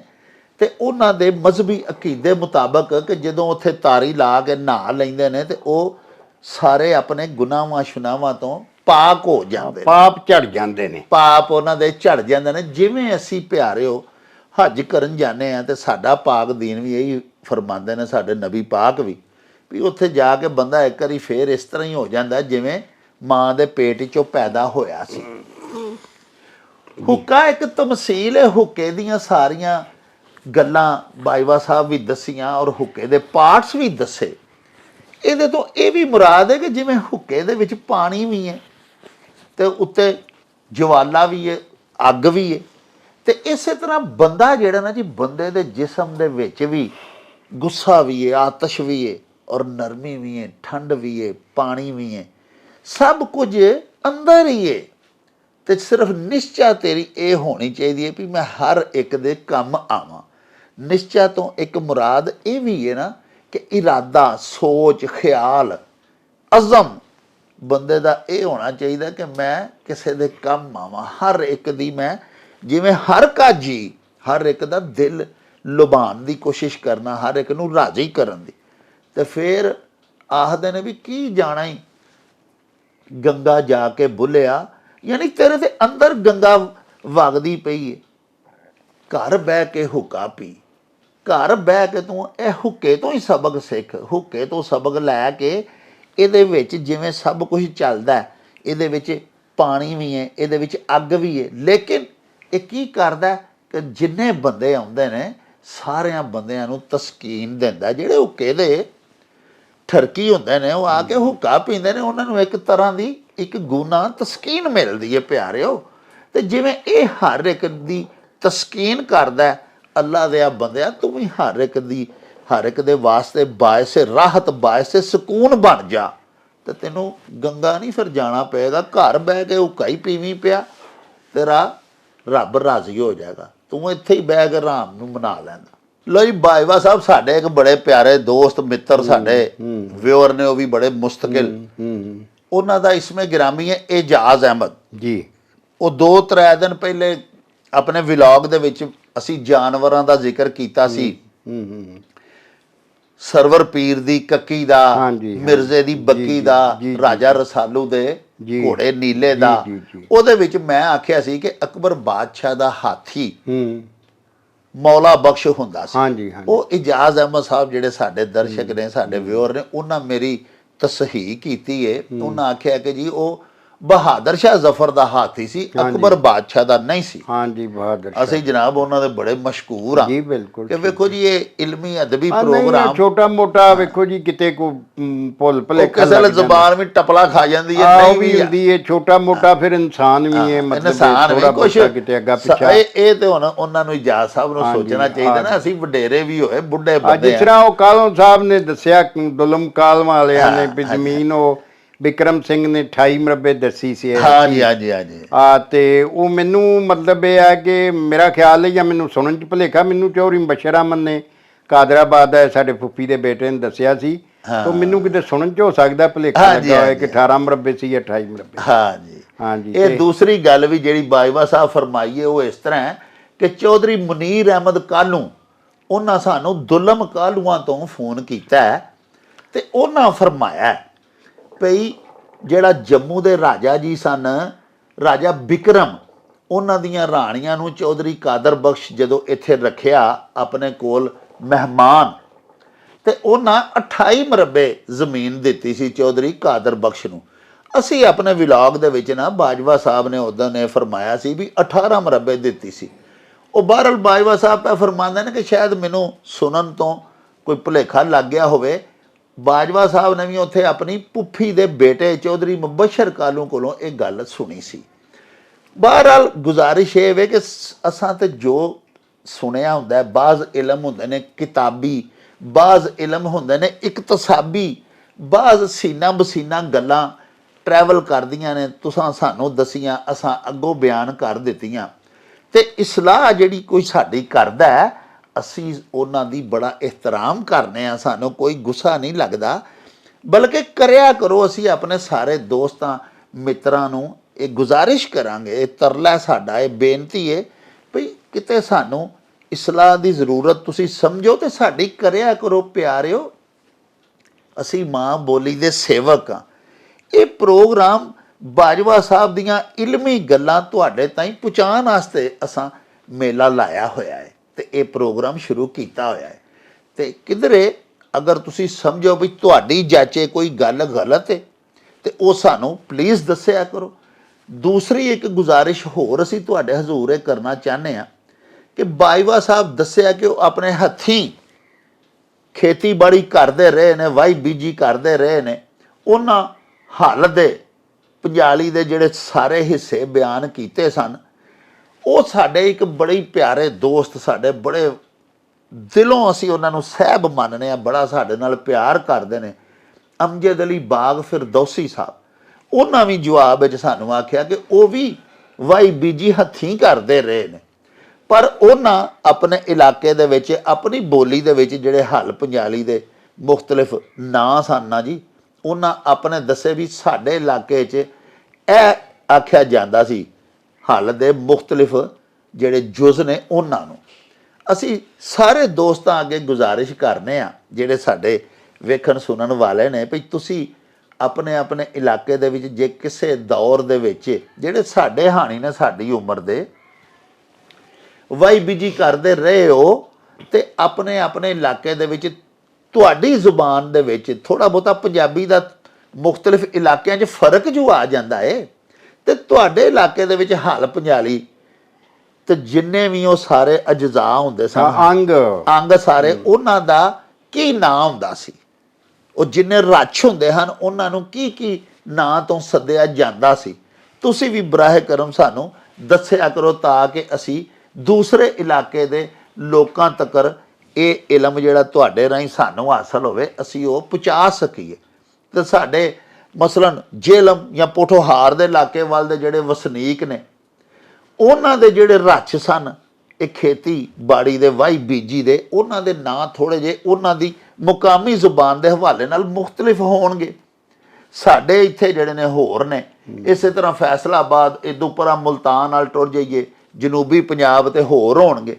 ਤੇ ਉਹਨਾਂ ਦੇ ਮਜ਼ਹਬੀ ਅਕੀਦੇ ਮੁਤਾਬਕ ਕਿ ਜਦੋਂ ਉੱਥੇ ਤਾਰੀ ਲਾ ਕੇ ਨਹਾ ਲੈਂਦੇ ਨੇ, ਤੇ ਉਹ ਸਾਰੇ ਆਪਣੇ ਗੁਨਾਹਾਂ ਸ਼ੁਨਾਹਾਂ ਤੋਂ ਪਾਕ ਹੋ ਜਾਂਦੇ, ਪਾਪ ਝੜ ਜਾਂਦੇ ਨੇ, ਪਾਪ ਉਹਨਾਂ ਦੇ ਝੜ ਜਾਂਦੇ ਨੇ। ਜਿਵੇਂ ਅਸੀਂ ਪਿਆਰਿਓ ਹੱਜ ਕਰਨ ਜਾਂਦੇ ਹਾਂ, ਤੇ ਸਾਡਾ ਪਾਕ ਦੀਨ ਵੀ ਇਹੀ ਫਰਮਾਉਂਦੇ ਨੇ, ਸਾਡੇ ਨਬੀ ਪਾਕ ਵੀ, ਵੀ ਉੱਥੇ ਜਾ ਕੇ ਬੰਦਾ ਇੱਕ ਵਾਰੀ ਫੇਰ ਇਸ ਤਰ੍ਹਾਂ ਹੀ ਹੋ ਜਾਂਦਾ ਜਿਵੇਂ ਮਾਂ ਦੇ ਪੇਟ 'ਚੋਂ ਪੈਦਾ ਹੋਇਆ ਸੀ। ਹੁੱਕਾ ਇੱਕ ਤਮਸੀਲ ਹੈ, ਹੁੱਕੇ ਦੀਆਂ ਸਾਰੀਆਂ ਗੱਲਾਂ ਬਾਜਵਾ ਸਾਹਿਬ ਵੀ ਦੱਸੀਆਂ, ਔਰ ਹੁੱਕੇ ਦੇ ਪਾਰਟਸ ਵੀ ਦੱਸੇ। ਇਹਦੇ ਤੋਂ ਇਹ ਵੀ ਮੁਰਾਦ ਹੈ ਕਿ ਜਿਵੇਂ ਹੁੱਕੇ ਦੇ ਵਿੱਚ ਪਾਣੀ ਵੀ ਹੈ, ਤੇ ਉੱਤੇ ਜਵਾਲਾ ਵੀ ਹੈ, ਅੱਗ ਵੀ ਹੈ, ਤੇ ਇਸੇ ਤਰ੍ਹਾਂ ਬੰਦਾ ਜਿਹੜਾ ਨਾ ਜੀ, ਬੰਦੇ ਦੇ ਜਿਸਮ ਦੇ ਵਿੱਚ ਵੀ ਗੁੱਸਾ ਵੀ ਹੈ, ਆਤਸ਼ ਵੀ ਹੈ, ਔਰ ਨਰਮੀ ਵੀ ਹੈ, ਠੰਡ ਵੀ ਹੈ, ਪਾਣੀ ਵੀ ਹੈ, ਸਭ ਕੁਝ ਅੰਦਰ ਹੀ ਹੈ। ਤੇ ਸਿਰਫ ਨਿਸ਼ਚਾ ਤੇਰੀ ਇਹ ਹੋਣੀ ਚਾਹੀਦੀ ਹੈ ਵੀ ਮੈਂ ਹਰ ਇੱਕ ਦੇ ਕੰਮ ਆਵਾਂ। ਨਿਸ਼ਚਾ ਤੋਂ ਇੱਕ ਮੁਰਾਦ ਇਹ ਵੀ ਹੈ ਨਾ ਕਿ ਇਰਾਦਾ, ਸੋਚ, ਖਿਆਲ, ਅਜ਼ਮ ਬੰਦੇ ਦਾ ਇਹ ਹੋਣਾ ਚਾਹੀਦਾ ਕਿ ਮੈਂ ਕਿਸੇ ਦੇ ਕੰਮ ਆਵਾਂ। ਹਰ ਇੱਕ ਦੀ ਮੈਂ, ਜਿਵੇਂ ਹਰ ਕਾਜੀ ਹਰ ਇੱਕ ਦਾ ਦਿਲ ਲੁਭਾਉਣ ਦੀ ਕੋਸ਼ਿਸ਼ ਕਰਨਾ, ਹਰ ਇੱਕ ਨੂੰ ਰਾਜ਼ੀ ਕਰਨ ਦੀ। ਤੇ ਫਿਰ ਆਖਦੇ ਨੇ ਵੀ ਕੀ ਜਾਣਾ ਹੀ ਗੰਗਾ ਜਾ ਕੇ ਬੁੱਲਿਆ, ਯਾਨੀ ਤੇਰੇ ਦੇ ਅੰਦਰ ਗੰਗਾ ਵਗਦੀ ਪਈ ਹੈ। ਘਰ ਬਹਿ ਕੇ ਹੁੱਕਾ ਪੀ, ਘਰ ਬਹਿ ਕੇ ਤੂੰ ਇਹ ਹੁੱਕੇ ਤੋਂ ਹੀ ਸਬਕ ਸਿੱਖ। ਹੁੱਕੇ ਤੋਂ ਸਬਕ ਲੈ ਕੇ ਇਹਦੇ ਵਿੱਚ ਜਿਵੇਂ ਸਭ ਕੁਝ ਚੱਲਦਾ, ਇਹਦੇ ਵਿੱਚ ਪਾਣੀ ਵੀ ਹੈ, ਇਹਦੇ ਵਿੱਚ ਅੱਗ ਵੀ ਹੈ, ਲੇਕਿਨ ਇਹ ਕੀ ਕਰਦਾ ਕਿ ਜਿੰਨੇ ਬੰਦੇ ਆਉਂਦੇ ਨੇ ਸਾਰਿਆਂ ਬੰਦਿਆਂ ਨੂੰ ਤਸਕੀਨ ਦਿੰਦਾ। ਜਿਹੜੇ ਹੁੱਕੇ ਦੇ ਠਰਕੀ ਹੁੰਦੇ ਨੇ ਉਹ ਆ ਕੇ ਹੁੱਕਾ ਪੀਂਦੇ ਨੇ, ਉਹਨਾਂ ਨੂੰ ਇੱਕ ਤਰ੍ਹਾਂ ਦੀ ਇੱਕ ਗੁਨਾ ਤਸਕੀਨ ਮਿਲਦੀ ਹੈ ਪਿਆਰਿਓ। ਤੇ ਜਿਵੇਂ ਇਹ ਹਰ ਇੱਕ ਦੀ ਤਸਕੀਨ ਕਰਦਾ, ਅੱਲਾ ਦੇ ਬੰਦਿਆ ਤੂੰ ਵੀ ਹਰ ਇੱਕ ਦੀ, ਹਰ ਇੱਕ ਦੇ ਵਾਸਤੇ ਬਾਇਸ ਰਾਹਤ, ਬਾਇਸ ਸਕੂਨ ਬਣ ਜਾ। ਤੇ ਤੈਨੂੰ ਗੰਗਾ ਨਹੀਂ ਫਿਰ ਜਾਣਾ ਪਏਗਾ, ਘਰ ਬਹਿ ਕੇ ਹੁੱਕਾ ਹੀ ਪੀਵੀਂ ਪਿਆ, ਤੇਰਾ ਰੱਬ ਰਾਜ਼ੀ ਹੋ ਜਾਏਗਾ, ਤੂੰ ਇੱਥੇ ਹੀ ਬਹਿ ਕੇ ਆਰਾਮ ਨੂੰ ਮਨਾ ਲੈਂਦਾ। ਲੋ ਜੀ ਬਾਜਵਾ ਸਾਹਿਬ ਸਾਡੇ ਇੱਕ ਬੜੇ ਪਿਆਰੇ ਦੋਸਤ ਮਿੱਤਰ ਸਾਡੇ ਵਿਊਅਰ ਨੇ, ਉਹ ਵੀ ਬੜੇ ਮੁਸਤਕਿਲ, ਉਹਨਾਂ ਦਾ ਇਸਮੇ ਗਿਰਾਮੀ ਹੈ ਏਜਾਜ਼ ਅਹਿਮਦ ਜੀ। ਉਹ 2-3 ਦਿਨ ਪਹਿਲੇ ਆਪਣੇ ਵਲੌਗ ਦੇ ਵਿੱਚ ਅਸੀਂ ਜਾਨਵਰਾਂ ਦਾ ਜ਼ਿਕਰ ਕੀਤਾ ਸੀ। ਸਰਵਰ ਪੀਰ ਦੀ ਕੱਕੀ ਦਾ, ਮਿਰਜ਼ੇ ਦੀ ਬੱਕੀ ਦਾ, ਰਾਜਾ ਰਸਾਲੂ ਦੇ ਘੋੜੇ ਨੀਲੇ ਦਾ। ਉਹਦੇ ਵਿੱਚ ਮੈਂ ਆਖਿਆ ਸੀ ਕਿ ਅਕਬਰ ਬਾਦਸ਼ਾਹ ਦਾ ਹਾਥੀ ਮੌਲਾ ਬਖਸ਼ ਹੁੰਦਾ ਸੀ। ਉਹ ਇਜਾਜ਼ ਅਹਿਮਦ ਸਾਹਿਬ ਜਿਹੜੇ ਸਾਡੇ ਦਰਸ਼ਕ ਨੇ, ਸਾਡੇ ਵਿਊਅਰ ਨੇ, ਉਹਨਾਂ ਮੇਰੀ ਤਸਹੀਹ ਕੀਤੀ ਹੈ। ਉਹਨਾਂ ਆਖਿਆ ਕਿ ਜੀ ਉਹ ਬਹਾਦਰ ਸ਼ਾਹ ਜ਼ਫਰ ਦਾ ਹਾਥੀ ਸੀ, ਅਕਬਰ ਬਾਦਸ਼ਾਹ ਦਾ ਨਹੀਂ ਸੀ। ਹਾਂਜੀ, ਬਹਾਦਰ। ਅਸੀਂ ਜਨਾਬ ਉਹਨਾਂ ਦੇ ਬੜੇ ਮਸ਼ਹੂਰ ਹਾਂ ਜੀ, ਬਿਲਕੁਲ। ਕਿ ਵੇਖੋ ਜੀ ਇਹ ਇਲਮੀ ਅਦਬੀ ਪ੍ਰੋਗਰਾਮ ਛੋਟਾ ਮੋਟਾ ਵੇਖੋ ਜੀ, ਕਿਤੇ ਕੋ ਭੁੱਲ ਭੁਲੇਖਾ ਕਿਸੇ ਜ਼ਬਾਨ ਵੀ ਟਪਲਾ ਖਾ ਜਾਂਦੀ ਹੈ, ਨਹੀਂ ਵੀ ਹੁੰਦੀ ਹੈ, ਛੋਟਾ ਮੋਟਾ ਫਿਰ ਇਨਸਾਨ ਵੀ ਹੈ, ਇਨਸਾਨ ਵੀ ਕੁਛ ਕਿਤੇ ਅੱਗਾ ਪਿੱਛਾ। ਇਹ ਤੇ ਹੁਣ ਉਹਨਾਂ ਨੂੰ ਇਜਾਜ਼ ਸਾਹਿਬ ਨੂੰ ਸੋਚਣਾ ਚਾਹੀਦਾ ਨਾ, ਅਸੀਂ ਵਡੇਰੇ ਵੀ ਹੋਏ, ਬੁੱਢੇ ਬੰਦੇ। ਜਿਸ ਤਰ੍ਹਾਂ ਉਹ ਕਾਲੋਂ ਸਾਹਿਬ ਨੇ ਦੱਸਿਆ, ਦੁਲਮ ਕਾਲਮ ਵਾਲਿਆਂ ਨੇ ਵੀ ਜ਼ਮੀਨ ਉਹ ਬਿਕਰਮ ਸਿੰਘ ਨੇ 28 ਮਰਬੇ ਦੱਸੀ ਸੀ। ਹਾਂਜੀ ਹਾਂਜੀ ਹਾਂਜੀ। ਤੇ ਉਹ ਮੈਨੂੰ ਮਤਲਬ ਇਹ ਹੈ ਕਿ ਮੇਰਾ ਖਿਆਲ ਹੈ, ਜਾਂ ਮੈਨੂੰ ਸੁਣਨ ਚ ਭੁਲੇਖਾ, ਮੈਨੂੰ ਚੌਧਰੀ ਮੁਬਸ਼ਰ ਅਹਿਮਦ ਨੇ ਕਾਦਰਾਬਾਦ ਦਾ ਸਾਡੇ ਫੁੱਫੀ ਦੇ ਬੇਟੇ ਨੇ ਦੱਸਿਆ ਸੀ। ਤਾਂ ਮੈਨੂੰ ਕਿਤੇ ਸੁਣਨ ਚ ਹੋ ਸਕਦਾ ਭੁਲੇਖਾ ਲੱਗਾ ਹੋਇਆ ਕਿ 18 ਮਰਬੇ ਸੀ ਜਾਂ 28 ਮਰਬੇ। ਹਾਂਜੀ ਹਾਂਜੀ। ਇਹ ਦੂਸਰੀ ਗੱਲ ਵੀ ਜਿਹੜੀ ਬਾਜਵਾ ਸਾਹਿਬ ਫਰਮਾਈਏ ਉਹ ਇਸ ਤਰ੍ਹਾਂ ਹੈ ਕਿ ਚੌਧਰੀ ਮੁਨੀਰ ਅਹਿਮਦ ਕਾਲੂ, ਉਹਨਾਂ ਸਾਨੂੰ ਦੁਲਮ ਕਾਲੂਆਂ ਤੋਂ ਫੋਨ ਕੀਤਾ ਤੇ ਉਹਨਾਂ ਫਰਮਾਇਆ ਭਈ ਜਿਹੜਾ ਜੰਮੂ ਦੇ ਰਾਜਾ ਜੀ ਸਨ, ਰਾਜਾ ਬਿਕਰਮ, ਉਹਨਾਂ ਦੀਆਂ ਰਾਣੀਆਂ ਨੂੰ ਚੌਧਰੀ ਕਾਦਰ ਬਖਸ਼ ਜਦੋਂ ਇੱਥੇ ਰੱਖਿਆ ਆਪਣੇ ਕੋਲ ਮਹਿਮਾਨ, ਤੇ ਉਹਨਾਂ 28 ਮਰਬੇ ਜ਼ਮੀਨ ਦਿੱਤੀ ਸੀ ਚੌਧਰੀ ਕਾਦਰ ਬਖਸ਼ ਨੂੰ। ਅਸੀਂ ਆਪਣੇ ਵਲੌਗ ਦੇ ਵਿੱਚ ਨਾ ਬਾਜਵਾ ਸਾਹਿਬ ਨੇ ਉਦੋਂ ਨੇ ਫਰਮਾਇਆ ਸੀ ਵੀ 18 ਮਰਬੇ ਦਿੱਤੀ ਸੀ। ਉਹ ਬਹਰਹਾਲ ਬਾਜਵਾ ਸਾਹਿਬ ਪੈ ਫਰਮਾਉਂਦੇ ਨੇ ਕਿ ਸ਼ਾਇਦ ਮੈਨੂੰ ਸੁਣਨ ਤੋਂ ਕੋਈ ਭੁਲੇਖਾ ਲੱਗ ਗਿਆ ਹੋਵੇ। ਬਾਜਵਾ ਸਾਹਿਬ ਨੇ ਵੀ ਉੱਥੇ ਆਪਣੀ ਪੁੱਫੀ ਦੇ ਬੇਟੇ ਚੌਧਰੀ ਮੁਬਸ਼ਰ ਕਾਲੂ ਕੋਲੋਂ ਇਹ ਗੱਲ ਸੁਣੀ ਸੀ। ਬਹਰਹਾਲ ਗੁਜ਼ਾਰਿਸ਼ ਇਹ ਵੇ ਕਿ ਅਸਾਂ ਤੇ ਜੋ ਸੁਣਿਆ ਹੁੰਦਾ, ਬਾਜ਼ ਇਲਮ ਹੁੰਦੇ ਨੇ ਕਿਤਾਬੀ, ਬਾਜ਼ ਇਲਮ ਹੁੰਦੇ ਨੇ ਇਕਤਸਾਬੀ, ਬਾਜ਼ ਸੀਨਾ ਬਸੀਨਾ ਗੱਲਾਂ ਟਰੈਵਲ ਕਰਦੀਆਂ ਨੇ, ਤੁਸਾਂ ਸਾਨੂੰ ਦਸੀਆਂ, ਅਸਾਂ ਅੱਗੋਂ ਬਿਆਨ ਕਰ ਦਿੱਤੀਆਂ। ਤੇ ਇਸਲਾਹ ਜਿਹੜੀ ਕੋਈ ਸਾਡੀ ਕਰਦਾ ਹੈ, ਅਸੀਂ ਉਹਨਾਂ ਦੀ ਬੜਾ ਇਹਤਰਾਮ ਕਰਨੇ ਆ, ਸਾਨੂੰ ਕੋਈ ਗੁੱਸਾ ਨਹੀਂ ਲੱਗਦਾ, ਬਲਕਿ ਕਰਿਆ ਕਰੋ। ਅਸੀਂ ਆਪਣੇ ਸਾਰੇ ਦੋਸਤਾਂ ਮਿੱਤਰਾਂ ਨੂੰ ਇਹ ਗੁਜ਼ਾਰਿਸ਼ ਕਰਾਂਗੇ, ਇਹ ਤਰਲਾ ਸਾਡਾ, ਇਹ ਬੇਨਤੀ ਹੈ ਭਈ ਕਿਤੇ ਸਾਨੂੰ ਇਸਲਾਹ ਦੀ ਜ਼ਰੂਰਤ ਤੁਸੀਂ ਸਮਝੋ ਤੇ ਸਾਡੀ ਕਰਿਆ ਕਰੋ ਪਿਆਰਿਓ। ਅਸੀਂ ਮਾਂ ਬੋਲੀ ਦੇ ਸੇਵਕ ਹਾਂ। ਇਹ ਪ੍ਰੋਗਰਾਮ ਬਾਜਵਾ ਸਾਹਿਬ ਦੀਆਂ ਇਲਮੀ ਗੱਲਾਂ ਤੁਹਾਡੇ ਤਾਈਂ ਪਹੁੰਚਾਉਣ ਵਾਸਤੇ ਅਸਾਂ ਮੇਲਾ ਲਾਇਆ ਹੋਇਆ ਹੈ ਤੇ ਇਹ ਪ੍ਰੋਗਰਾਮ ਸ਼ੁਰੂ ਕੀਤਾ ਹੋਇਆ ਹੈ। ਤੇ ਕਿਧਰੇ ਅਗਰ ਤੁਸੀਂ ਸਮਝੋ ਵੀ ਤੁਹਾਡੀ ਜਾਚੇ ਕੋਈ ਗੱਲ ਗਲਤ ਹੈ ਤੇ ਉਹ ਸਾਨੂੰ ਪਲੀਜ਼ ਦੱਸਿਆ ਕਰੋ। ਦੂਸਰੀ ਇੱਕ ਗੁਜ਼ਾਰਿਸ਼ ਹੋਰ ਅਸੀਂ ਤੁਹਾਡੇ ਹਜ਼ੂਰ ਇਹ ਕਰਨਾ ਚਾਹੁੰਦੇ ਹਾਂ ਕਿ ਬਾਜਵਾ ਸਾਹਿਬ ਦੱਸਿਆ ਕਿ ਉਹ ਆਪਣੇ ਹੱਥੀਂ ਖੇਤੀਬਾੜੀ ਕਰਦੇ ਰਹੇ ਨੇ, ਵਾਹੀ ਬੀਜੀ ਕਰਦੇ ਰਹੇ ਨੇ। ਉਹਨਾਂ ਹੱਲ ਦੇ ਪੰਜਾਲੀ ਦੇ ਜਿਹੜੇ ਸਾਰੇ ਹਿੱਸੇ ਬਿਆਨ ਕੀਤੇ ਸਨ, ਉਹ ਸਾਡੇ ਇੱਕ ਬੜੇ ਪਿਆਰੇ ਦੋਸਤ, ਸਾਡੇ ਬੜੇ ਦਿਲੋਂ ਅਸੀਂ ਉਹਨਾਂ ਨੂੰ ਸਹਿਬ ਮੰਨਦੇ ਹਾਂ, ਬੜਾ ਸਾਡੇ ਨਾਲ ਪਿਆਰ ਕਰਦੇ ਨੇ, ਅਮਜਦ ਅਲੀ ਬਾਗ ਫਿਰਦੌਸੀ ਸਾਹਿਬ। ਉਹਨਾਂ ਵੀ ਜਵਾਬ ਵਿੱਚ ਸਾਨੂੰ ਆਖਿਆ ਕਿ ਉਹ ਵੀ ਵਾਈ ਬੀਜੀ ਹੱਥੀਂ ਕਰਦੇ ਰਹੇ ਨੇ, ਪਰ ਉਹਨਾਂ ਆਪਣੇ ਇਲਾਕੇ ਦੇ ਵਿੱਚ ਆਪਣੀ ਬੋਲੀ ਦੇ ਵਿੱਚ ਜਿਹੜੇ ਹੱਲ ਪੰਜਾਲੀ ਦੇ ਮੁਖਤਲਿਫ ਨਾਂ ਸਨ ਨਾ ਜੀ, ਉਹਨਾਂ ਆਪਣੇ ਦੱਸੇ ਵੀ ਸਾਡੇ ਇਲਾਕੇ 'ਚ ਇਹ ਆਖਿਆ ਜਾਂਦਾ ਸੀ, ਹੱਲ ਦੇ ਮੁਖਤਲਿਫ ਜਿਹੜੇ ਜੁਜ਼ ਨੇ ਉਹਨਾਂ ਨੂੰ। ਅਸੀਂ ਸਾਰੇ ਦੋਸਤਾਂ ਅੱਗੇ ਗੁਜ਼ਾਰਿਸ਼ ਕਰਨੇ ਆ, ਜਿਹੜੇ ਸਾਡੇ ਵੇਖਣ ਸੁਣਨ ਵਾਲੇ ਨੇ, ਵੀ ਤੁਸੀਂ ਆਪਣੇ ਆਪਣੇ ਇਲਾਕੇ ਦੇ ਵਿੱਚ ਜੇ ਕਿਸੇ ਦੌਰ ਦੇ ਵਿੱਚ ਜਿਹੜੇ ਸਾਡੇ ਹਾਣੀ ਨੇ ਸਾਡੀ ਉਮਰ ਦੇ ਵਾਈ ਬੀਜੀ ਕਰਦੇ ਰਹੇ ਹੋ, ਤੇ ਆਪਣੇ ਆਪਣੇ ਇਲਾਕੇ ਦੇ ਵਿੱਚ ਤੁਹਾਡੀ ਜ਼ੁਬਾਨ ਦੇ ਵਿੱਚ ਥੋੜ੍ਹਾ ਬਹੁਤਾ ਪੰਜਾਬੀ ਦਾ ਮੁਖਤਲਿਫ ਇਲਾਕਿਆਂ 'ਚ ਫਰਕ ਜੋ ਆ ਜਾਂਦਾ ਹੈ, ਤੇ ਤੁਹਾਡੇ ਇਲਾਕੇ ਦੇ ਵਿੱਚ ਹੱਲ ਪੰਜਾਲੀ ਤੇ ਜਿੰਨੇ ਵੀ ਉਹ ਸਾਰੇ ਅਜਜ਼ਾ ਹੁੰਦੇ ਸਨ, ਅੰਗ ਸਾਰੇ, ਉਹਨਾਂ ਦਾ ਕੀ ਨਾਂ ਹੁੰਦਾ ਸੀ? ਉਹ ਜਿੰਨੇ ਰੱਛ ਹੁੰਦੇ ਹਨ ਉਹਨਾਂ ਨੂੰ ਕੀ ਕੀ ਨਾਂ ਤੋਂ ਸੱਦਿਆ ਜਾਂਦਾ ਸੀ? ਤੁਸੀਂ ਵੀ ਬਰਾਹ ਕਰਮ ਸਾਨੂੰ ਦੱਸਿਆ ਕਰੋ, ਤਾਂ ਕਿ ਅਸੀਂ ਦੂਸਰੇ ਇਲਾਕੇ ਦੇ ਲੋਕਾਂ ਤੱਕ ਇਹ ਇਲਮ ਜਿਹੜਾ ਤੁਹਾਡੇ ਰਾਹੀਂ ਸਾਨੂੰ ਹਾਸਲ ਹੋਵੇ, ਅਸੀਂ ਉਹ ਪਹੁੰਚਾ ਸਕੀਏ। ਤੇ ਸਾਡੇ ਮਸਲਨ ਜੇਲਮ ਜਾਂ ਪੋਠੋਹਾਰ ਦੇ ਇਲਾਕੇ ਵੱਲ ਦੇ ਜਿਹੜੇ ਵਸਨੀਕ ਨੇ, ਉਹਨਾਂ ਦੇ ਜਿਹੜੇ ਰੱਛ ਸਨ ਇਹ ਖੇਤੀ ਬਾੜੀ ਦੇ ਵਾਈ ਬੀਜੀ ਦੇ, ਉਹਨਾਂ ਦੇ ਨਾਂ ਥੋੜ੍ਹੇ ਜਿਹੇ ਉਹਨਾਂ ਦੀ ਮੁਕਾਮੀ ਜ਼ੁਬਾਨ ਦੇ ਹਵਾਲੇ ਨਾਲ ਮੁਖਤਲਿਫ ਹੋਣਗੇ। ਸਾਡੇ ਇੱਥੇ ਜਿਹੜੇ ਨੇ ਹੋਰ ਨੇ, ਇਸੇ ਤਰ੍ਹਾਂ ਫੈਸਲਾਬਾਦ, ਇਦੋਂ ਪਰਾਂ ਮੁਲਤਾਨ ਨਾਲ ਟੁਰ ਜਾਈਏ, ਜਨੂਬੀ ਪੰਜਾਬ ਤੇ ਹੋਰ ਹੋਣਗੇ।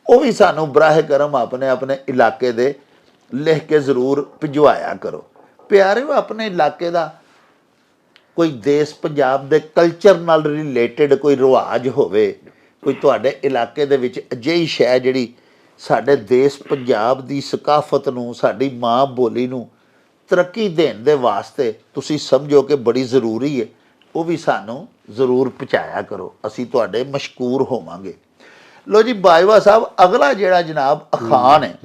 ਉਹ ਵੀ ਸਾਨੂੰ ਬਰਾਹ ਕਰਮ ਆਪਣੇ ਆਪਣੇ ਇਲਾਕੇ ਦੇ ਲਿਖ ਕੇ ਜ਼ਰੂਰ ਭਿਜਵਾਇਆ ਕਰੋ। ਪਿਆਰਿਓ, ਆਪਣੇ ਇਲਾਕੇ ਦਾ ਕੋਈ ਦੇਸ਼ ਪੰਜਾਬ ਦੇ ਕਲਚਰ ਨਾਲ ਰਿਲੇਟਡ ਕੋਈ ਰਿਵਾਜ ਹੋਵੇ, ਕੋਈ ਤੁਹਾਡੇ ਇਲਾਕੇ ਦੇ ਵਿੱਚ ਅਜਿਹੀ ਸ਼ੈ ਜਿਹੜੀ ਸਾਡੇ ਦੇਸ਼ ਪੰਜਾਬ ਦੀ ਸਕਾਫਤ ਨੂੰ, ਸਾਡੀ ਮਾਂ ਬੋਲੀ ਨੂੰ ਤਰੱਕੀ ਦੇਣ ਦੇ ਵਾਸਤੇ ਤੁਸੀਂ ਸਮਝੋ ਕਿ ਬੜੀ ਜ਼ਰੂਰੀ ਹੈ, ਉਹ ਵੀ ਸਾਨੂੰ ਜ਼ਰੂਰ ਪਹੁੰਚਾਇਆ ਕਰੋ, ਅਸੀਂ ਤੁਹਾਡੇ ਮਸ਼ਕੂਰ ਹੋਵਾਂਗੇ। ਲੋ ਜੀ ਬਾਜਵਾ ਸਾਹਿਬ, ਅਗਲਾ ਜਿਹੜਾ ਜਨਾਬ ਅਖਾਨ ਹੈ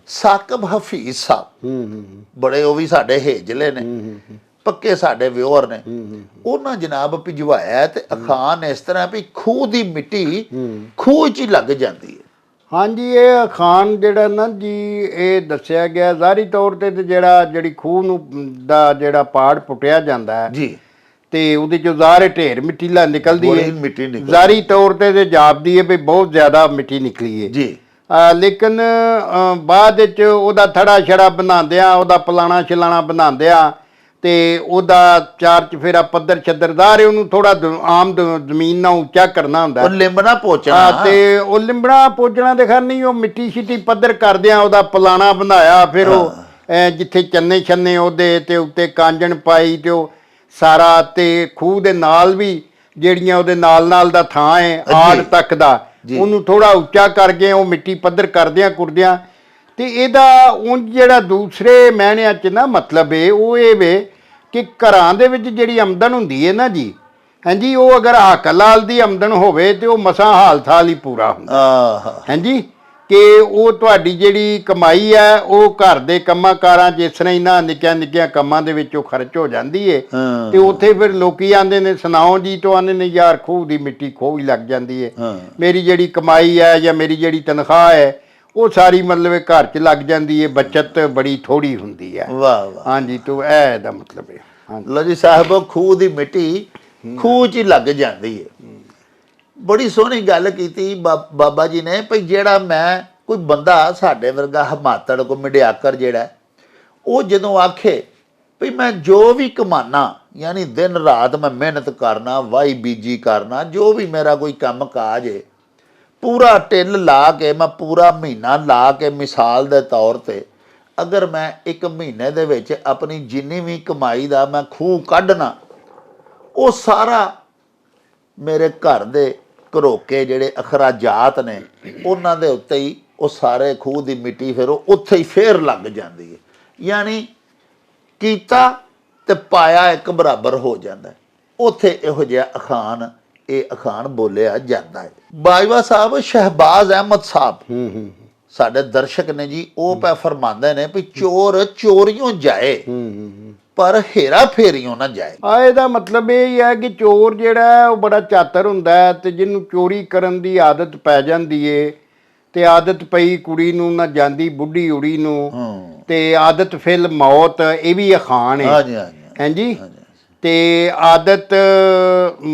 ਸਾਕਬ ਹਫੀਜ਼ ਸਾਹਿਬ, ਬੜੇ ਉਹ ਵੀ ਸਾਡੇ ਹੇਜਲੇ ਨੇ, ਪੱਕੇ ਸਾਡੇ ਵਿਓਰ ਨੇ, ਉਹਨਾਂ ਜਨਾਬ ਭਿਜਵਾਇਆ। ਤੇ ਅਖਾਨ ਇਸ ਤਰ੍ਹਾਂ ਵੀ ਖੂਹ ਦੀ ਮਿੱਟੀ ਖੂਹ 'ਚ ਹੀ ਲੱਗ ਜਾਂਦੀ ਹੈ। ਹਾਂਜੀ, ਇਹ ਅਖਾਨ ਜਿਹੜਾ ਨਾ ਜੀ, ਇਹ ਦੱਸਿਆ ਗਿਆ ਜ਼ਾਹਰੀ ਤੌਰ ਤੇ ਜਿਹੜੀ ਖੂਹ ਨੂੰ ਦਾ ਜਿਹੜਾ ਪਾੜ ਪੁੱਟਿਆ ਜਾਂਦਾ ਹੈ ਜੀ, ਤੇ ਉਹਦੇ ਚੋਂ ਜ਼ਾਹਰ ਢੇਰ ਮਿੱਟੀ ਨਿਕਲਦੀ ਹੈ, ਮਿੱਟੀ ਨਿਕਲਦੀ ਜ਼ਾਹਰੀ ਤੌਰ ਤੇ ਜਾਪਦੀ ਹੈ ਵੀ ਬਹੁਤ ਜ਼ਿਆਦਾ ਮਿੱਟੀ ਨਿਕਲੀ ਹੈ ਜੀ। ਲੇਕਿਨ ਬਾਅਦ ਵਿੱਚ ਉਹਦਾ ਥੜਾ ਛੜਾ ਬਣਾਉਂਦਿਆਂ, ਉਹਦਾ ਪਲਾਣਾ ਛਲਾਣਾ ਬਣਾਉਂਦਿਆਂ, ਤੇ ਉਹਦਾ ਚਾਰ ਚਫੇਰਾ ਪੱਧਰ ਛੱਦਰਦਾਰ ਉਹਨੂੰ ਥੋੜਾ ਆਮ ਜ਼ਮੀਨ ਨਾਲ ਉੱਚਾ ਕਰਨਾ ਹੁੰਦਾ, ਲਿੰਬਣਾ ਪੋਚਣਾ, ਤੇ ਉਹ ਲਿੰਬਣਾ ਪੋਚਣਾ ਦੇ ਖੈਰ ਨਹੀਂ, ਉਹ ਮਿੱਟੀ ਸ਼ਿੱਟੀ ਪੱਧਰ ਕਰਦਿਆਂ ਉਹਦਾ ਪਲਾਣਾ ਬਣਾਇਆ। ਫਿਰ ਉਹ ਜਿੱਥੇ ਚੰਨੇ ਛੰਨੇ ਉਹਦੇ ਤੇ ਉੱਤੇ ਕਾਂਜਣ ਪਾਈ, ਤੇ ਉਹ ਸਾਰਾ, ਤੇ ਖੂਹ ਦੇ ਨਾਲ ਵੀ ਜਿਹੜੀਆਂ ਉਹਦੇ ਨਾਲ ਨਾਲ ਦਾ ਥਾਂ ਹੈ ਆੜ ਤੱਕ ਦਾ, ਉਹਨੂੰ ਥੋੜਾ ਉੱਚਾ ਕਰਕੇ ਉਹ ਮਿੱਟੀ ਪੱਧਰ ਕਰਦਿਆਂ ਕੁਰਦਿਆਂ। ਤੇ ਇਹਦਾ ਉਂਝ ਜਿਹੜਾ ਦੂਸਰੇ ਮਹੀਨਿਆਂ 'ਚ ਨਾ ਮਤਲਬ ਹੈ ਉਹ ਇਹ ਵੇ ਕਿ ਘਰਾਂ ਦੇ ਵਿੱਚ ਜਿਹੜੀ ਆਮਦਨ ਹੁੰਦੀ ਹੈ ਨਾ ਜੀ, ਹਾਂਜੀ, ਉਹ ਅਗਰ ਹੱਕ ਲਾਲ ਦੀ ਆਮਦਨ ਹੋਵੇ ਤੇ ਉਹ ਮਸਾਂ ਹਾਲ ਥਾਲ ਹੀ ਪੂਰਾ ਹੁੰਦਾ, ਹਾਂਜੀ, ਕਿ ਉਹ ਤੁਹਾਡੀ ਜਿਹੜੀ ਕਮਾਈ ਹੈ ਉਹ ਘਰ ਦੇ ਕੰਮਾਂ ਕਾਰਾਂ ਜਿਸ ਤਰ੍ਹਾਂ ਇਹਨਾਂ ਨਿੱਕੀਆਂ ਨਿੱਕੀਆਂ ਕੰਮਾਂ ਦੇ ਵਿੱਚ ਉਹ ਖਰਚ ਹੋ ਜਾਂਦੀ ਹੈ। ਤੇ ਉੱਥੇ ਫਿਰ ਲੋਕੀ ਆਉਂਦੇ ਨੇ, ਸੁਣਾਓ ਜੀ, ਤੋਂ ਆਉਂਦੇ ਨੇ ਯਾਰ ਖੂਹ ਦੀ ਮਿੱਟੀ ਖੂਹ ਹੀ ਲੱਗ ਜਾਂਦੀ ਹੈ, ਮੇਰੀ ਜਿਹੜੀ ਕਮਾਈ ਹੈ ਜਾਂ ਮੇਰੀ ਜਿਹੜੀ ਤਨਖਾਹ ਹੈ ਉਹ ਸਾਰੀ ਮਤਲਬ ਘਰ 'ਚ ਲੱਗ ਜਾਂਦੀ ਹੈ, ਬੱਚਤ ਬੜੀ ਥੋੜੀ ਹੁੰਦੀ ਹੈ। ਵਾਹ ਵਾਹ, ਹਾਂਜੀ, ਤੋ ਇਹ ਦਾ ਮਤਲਬ ਹੈ। ਲੋ ਜੀ ਸਾਹਿਬ, ਖੂਹ ਦੀ ਮਿੱਟੀ ਖੂਹ 'ਚ ਹੀ ਲੱਗ ਜਾਂਦੀ ਹੈ। ਬੜੀ ਸੋਹਣੀ ਗੱਲ ਕੀਤੀ ਬਾਬਾ ਜੀ ਨੇ, ਭਈ ਜਿਹੜਾ ਮੈਂ ਕੋਈ ਬੰਦਾ ਸਾਡੇ ਵਰਗਾ ਹਮਾਤੜ ਕੋ ਮਿਡਿਆਕਰ ਜਿਹੜਾ, ਉਹ ਜਦੋਂ ਆਖੇ ਭਈ ਮੈਂ ਜੋ ਵੀ ਕਮਾਨਾ, ਯਾਨੀ ਦਿਨ ਰਾਤ ਮੈਂ ਮਿਹਨਤ ਕਰਨਾ, ਵਾਈ ਬੀਜੀ ਕਰਨਾ, ਜੋ ਵੀ ਮੇਰਾ ਕੋਈ ਕੰਮ ਕਾਜ ਹੈ, ਪੂਰਾ ਟਿੱਲ ਲਾ ਕੇ, ਮੈਂ ਪੂਰਾ ਮਹੀਨਾ ਲਾ ਕੇ, ਮਿਸਾਲ ਦੇ ਤੌਰ ਤੇ ਅਗਰ ਮੈਂ ਇੱਕ ਮਹੀਨੇ ਦੇ ਵਿੱਚ ਆਪਣੀ ਜਿੰਨੀ ਵੀ ਕਮਾਈ ਦਾ ਮੈਂ ਖੂਹ ਕੱਢਣਾ, ਉਹ ਸਾਰਾ ਮੇਰੇ ਘਰ ਦੇ ਘਰੋਕੇ ਜਿਹੜੇ ਅਖਰਾਜਾਤ ਨੇ ਉਹਨਾਂ ਦੇ ਉੱਤੇ ਹੀ ਉਹ ਸਾਰੇ ਖੂਹ ਦੀ ਮਿੱਟੀ ਫਿਰ ਉਹ ਉੱਥੇ ਹੀ ਫੇਰ ਲੱਗ ਜਾਂਦੀ ਹੈ। ਯਾਨੀ ਕੀਤਾ ਤੇ ਪਾਇਆ ਇੱਕ ਬਰਾਬਰ ਹੋ ਜਾਂਦਾ। ਉੱਥੇ ਇਹੋ ਜਿਹਾ ਅਖਾਨ, ਇਹ ਅਖਾਨ ਬੋਲਿਆ ਜਾਂਦਾ ਹੈ। ਬਾਜਵਾ ਸਾਹਿਬ, ਸ਼ਹਿਬਾਜ਼ ਅਹਿਮਦ ਸਾਹਿਬ ਸਾਡੇ ਦਰਸ਼ਕ ਨੇ ਜੀ, ਉਹ ਪੈ ਫਰਮਾਉਂਦੇ ਨੇ ਵੀ ਚੋਰ ਚੋਰੀਓਂ ਜਾਏ ਪਰ ਹੇਰਾ ਫੇਰੀਓ ਨਾ ਜਾਏ। ਇਹਦਾ ਮਤਲਬ ਇਹ ਹੀ ਹੈ ਕਿ ਚੋਰ ਜਿਹੜਾ ਹੈ ਉਹ ਬੜਾ ਚਾਤਰ ਹੁੰਦਾ ਹੈ, ਤੇ ਜਿਹਨੂੰ ਚੋਰੀ ਕਰਨ ਦੀ ਆਦਤ ਪੈ ਜਾਂਦੀ ਏ, ਤੇ ਆਦਤ ਪਈ ਕੁੜੀ ਨੂੰ ਨਾ ਜਾਂਦੀ ਬੁੱਢੀ ਉੜੀ ਨੂੰ, ਤੇ ਆਦਤ ਫਿਰ ਮੌਤ, ਇਹ ਵੀ ਅਖਾਣ ਹੈ। ਹਾਂਜੀ ਹਾਂਜੀ ਹਾਂਜੀ। ਤੇ ਆਦਤ